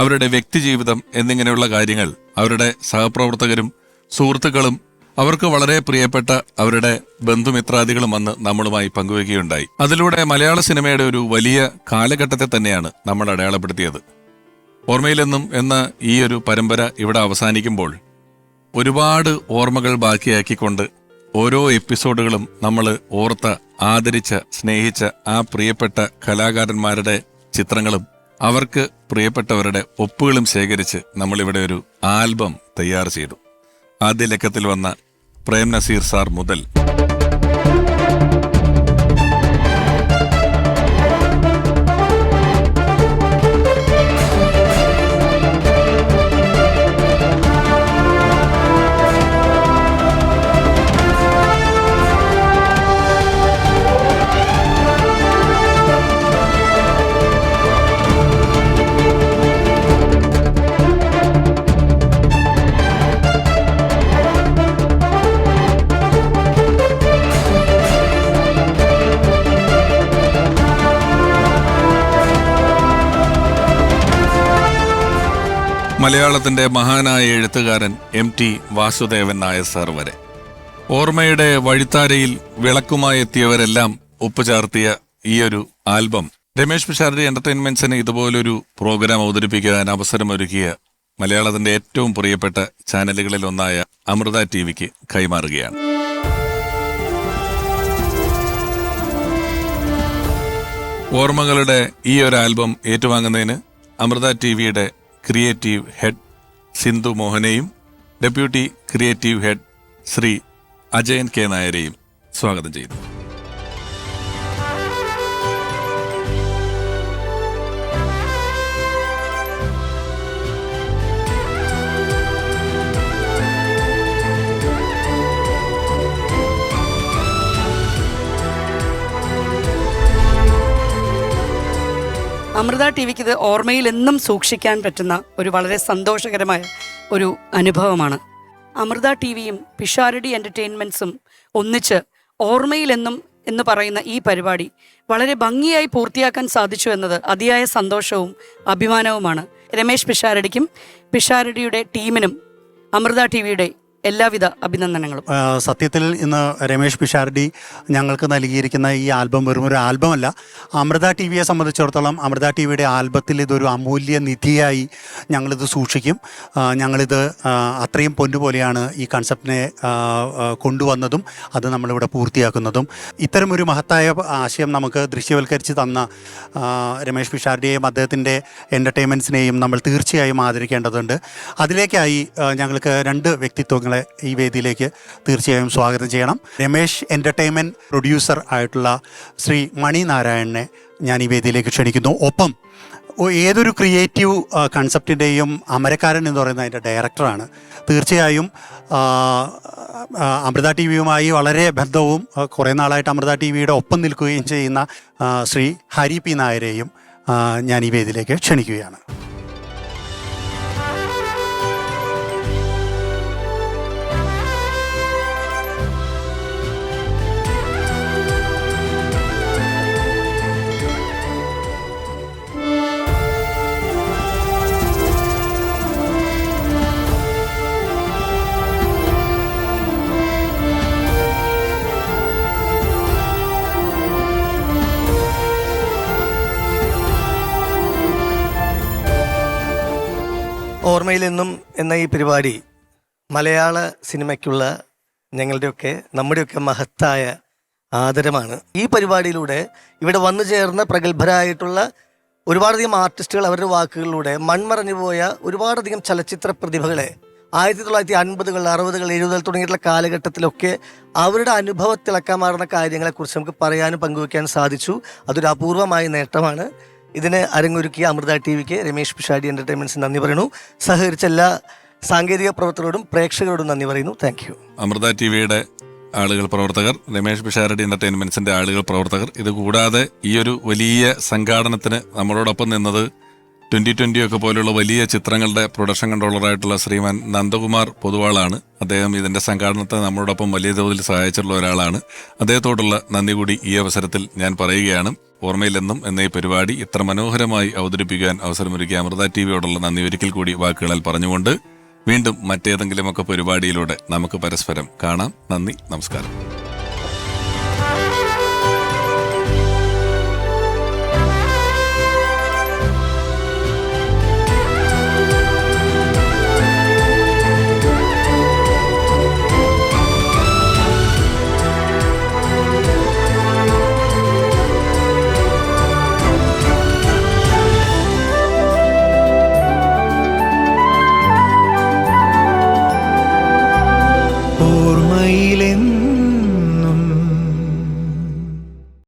അവരുടെ വ്യക്തിജീവിതം എന്നിങ്ങനെയുള്ള കാര്യങ്ങൾ അവരുടെ സഹപ്രവർത്തകരും സുഹൃത്തുക്കളും അവർക്ക് വളരെ പ്രിയപ്പെട്ട അവരുടെ ബന്ധുമിത്രാദികളും വന്ന് നമ്മളുമായി പങ്കുവയ്ക്കുകയുണ്ടായി. അതിലൂടെ മലയാള സിനിമയുടെ ഒരു വലിയ കാലഘട്ടത്തെ തന്നെയാണ് നമ്മൾ അടയാളപ്പെടുത്തിയത്. ഓർമ്മയിലെന്നും എന്ന ഈ ഒരു പരമ്പര ഇവിടെ അവസാനിക്കുമ്പോൾ ഒരുപാട് ഓർമ്മകൾ ബാക്കിയാക്കിക്കൊണ്ട് ഓരോ എപ്പിസോഡുകളും നമ്മൾ ഓർത്ത, ആദരിച്ച, സ്നേഹിച്ച ആ പ്രിയപ്പെട്ട കലാകാരന്മാരുടെ ചിത്രങ്ങളും അവർക്ക് പ്രിയപ്പെട്ടവരുടെ ഒപ്പുകളും ശേഖരിച്ച് നമ്മളിവിടെ ഒരു ആൽബം തയ്യാർ ചെയ്തു. ആദ്യ ലക്കത്തിൽ വന്ന പ്രേം നസീർ സാർ മുതൽ മലയാളത്തിന്റെ മഹാനായ എഴുത്തുകാരൻ MT വാസുദേവൻ നായർ സാർ വരെ ഓർമ്മയുടെ വഴിത്താരയിൽ വിളക്കുമായി എത്തിയവരെല്ലാം ഒപ്പുചേർത്തിയ ഈയൊരു ആൽബം രമേശ് പിഷാരടി എന്റർടൈൻമെന്റ്സിന് ഇതുപോലൊരു പ്രോഗ്രാം അവതരിപ്പിക്കാൻ അവസരമൊരുക്കിയ മലയാളത്തിന്റെ ഏറ്റവും പ്രിയപ്പെട്ട ചാനലുകളിൽ ഒന്നായ അമൃത TVക്ക് കൈമാറുകയാണ്. ഓർമ്മകളുടെ ഈ ഒരു ആൽബം ഏറ്റുവാങ്ങുന്നതിന് അമൃത TVയുടെ ക്രിയേറ്റീവ് ഹെഡ് സിന്ധു മോഹനെയും deputy creative head Shri Ajayan K നായരെയും സ്വാഗതം ചെയ്യുന്നു. അമൃത TVക്ക് ഇത് ഓർമ്മയിൽ എന്നും സൂക്ഷിക്കാൻ പറ്റുന്ന ഒരു വളരെ സന്തോഷകരമായ ഒരു അനുഭവമാണ്. അമൃത TVയും പിഷാരടി എൻ്റർടൈൻമെൻറ്റ്സും ഒന്നിച്ച് ഓർമ്മയിലെന്നും എന്ന് പറയുന്ന ഈ പരിപാടി വളരെ ഭംഗിയായി പൂർത്തിയാക്കാൻ സാധിച്ചു എന്നത് അതിയായ സന്തോഷവും അഭിമാനവുമാണ്. രമേശ് പിഷാരടിക്കും പിഷാരടിയുടെ ടീമിനും അമൃത TVയുടെ എല്ലാവിധ അഭിനന്ദനങ്ങളും. സത്യത്തിൽ ഇന്ന് രമേശ് പിഷാരടി ഞങ്ങൾക്ക് നൽകിയിരിക്കുന്ന ഈ ആൽബം വെറും ഒരു ആൽബമല്ല. അമൃത TVയെ സംബന്ധിച്ചിടത്തോളം അമൃത TVയുടെ ആൽബത്തിൽ ഇതൊരു അമൂല്യ നിധിയായി ഞങ്ങളിത് സൂക്ഷിക്കും. ഞങ്ങളിത് അത്രയും പൊന്നുപോലെയാണ് ഈ കൺസെപ്റ്റിനെ കൊണ്ടുവന്നതും അത് നമ്മളിവിടെ പൂർത്തിയാക്കുന്നതും. ഇത്തരമൊരു മഹത്തായ ആശയം നമുക്ക് ദൃശ്യവൽക്കരിച്ച് തന്ന രമേശ് പിഷാരടിയെയും അദ്ദേഹത്തിൻ്റെ എൻ്റർടൈൻമെൻറ്റ്സിനെയും നമ്മൾ തീർച്ചയായും ആദരിക്കേണ്ടതുണ്ട്. അതിലേക്കായി ഞങ്ങൾക്ക് രണ്ട് വ്യക്തിത്വങ്ങളെ ഈ വേദിയിലേക്ക് തീർച്ചയായും സ്വാഗതം ചെയ്യണം. രമേശ് എൻ്റർടൈൻമെൻറ്റ് പ്രൊഡ്യൂസർ ആയിട്ടുള്ള ശ്രീ മണി നാരായണനെ ഞാൻ ഈ വേദിയിലേക്ക് ക്ഷണിക്കുന്നു. ഒപ്പം ഏതൊരു ക്രിയേറ്റീവ് കൺസെപ്റ്റിൻ്റെയും അമരക്കാരൻ എന്ന് പറയുന്നത് അതിൻ്റെ ഡയറക്ടറാണ്. തീർച്ചയായും അമൃത TVയുമായി വളരെ ബന്ധവും കുറേ നാളായിട്ട് അമൃത TVയുടെ ഒപ്പം നിൽക്കുകയും ചെയ്യുന്ന ശ്രീ ഹരി P നായരെയും ഞാൻ ഈ വേദിയിലേക്ക് ക്ഷണിക്കുകയാണ്. ഓർമ്മയിലെന്നും എന്ന ഈ പരിപാടി മലയാള സിനിമയ്ക്കുള്ള നമ്മുടെയൊക്കെ മഹത്തായ ആദരമാണ്. ഈ പരിപാടിയിലൂടെ ഇവിടെ വന്നു ചേർന്ന പ്രഗത്ഭരായിട്ടുള്ള ഒരുപാടധികം ആർട്ടിസ്റ്റുകൾ അവരുടെ വാക്കുകളിലൂടെ മൺമറഞ്ഞു പോയ ഒരുപാടധികം ചലച്ചിത്ര പ്രതിഭകളെ 1950-കൾ 60-കൾ 70-കൾ തുടങ്ങിയിട്ടുള്ള കാലഘട്ടത്തിലൊക്കെ അവരുടെ അനുഭവത്തിളക്കമാർന്ന കാര്യങ്ങളെക്കുറിച്ച് നമുക്ക് പറയാനും പങ്കുവയ്ക്കാനും സാധിച്ചു. അതൊരു അപൂർവമായ നേട്ടമാണ്. ഇതിന് അരങ്ങൊരുക്കിയ അമൃത TVക്ക് രമേശ് പിഷാരടി എൻ്റർടൈൻമെൻറ്റ്സ് നന്ദി പറയുന്നു. സഹകരിച്ച എല്ലാ സാങ്കേതിക പ്രവർത്തകരോടും പ്രേക്ഷകരോടും നന്ദി പറയുന്നു. Thank you. അമൃത TVയുടെ ആളുകൾ പ്രവർത്തകർ, രമേശ് പിഷാരടി എൻ്റർടൈൻമെൻറ്റ്സിൻ്റെ ആളുകൾ പ്രവർത്തകർ, ഇത് കൂടാതെ ഈ ഒരു വലിയ സംഘാടനത്തിന് നമ്മളോടൊപ്പം നിന്നത് 2020 ഒക്കെ പോലുള്ള വലിയ ചിത്രങ്ങളുടെ പ്രൊഡക്ഷൻ കൺട്രോളറായിട്ടുള്ള ശ്രീമാൻ നന്ദകുമാർ പൊതുവാളാണ്. അദ്ദേഹം ഇതിൻ്റെ സംഘാടനത്തെ നമ്മളോടൊപ്പം വലിയ തോതിൽ സഹായിച്ചിട്ടുള്ള ഒരാളാണ്. അദ്ദേഹത്തോടുള്ള നന്ദി കൂടി ഈ അവസരത്തിൽ ഞാൻ പറയുകയാണ്. ഓർമ്മയിലെന്നും എന്ന ഈ പരിപാടി ഇത്ര മനോഹരമായി അവതരിപ്പിക്കാൻ അവസരമൊരുക്കിയ അമൃത TVയോടുള്ള നന്ദി ഒരിക്കൽ കൂടി വാക്കുകളിൽ പറഞ്ഞുകൊണ്ട് വീണ്ടും മറ്റേതെങ്കിലുമൊക്കെ പരിപാടിയിലൂടെ നമുക്ക് പരസ്പരം കാണാം. നന്ദി, നമസ്കാരം. ഓർമ്മയിലെന്നും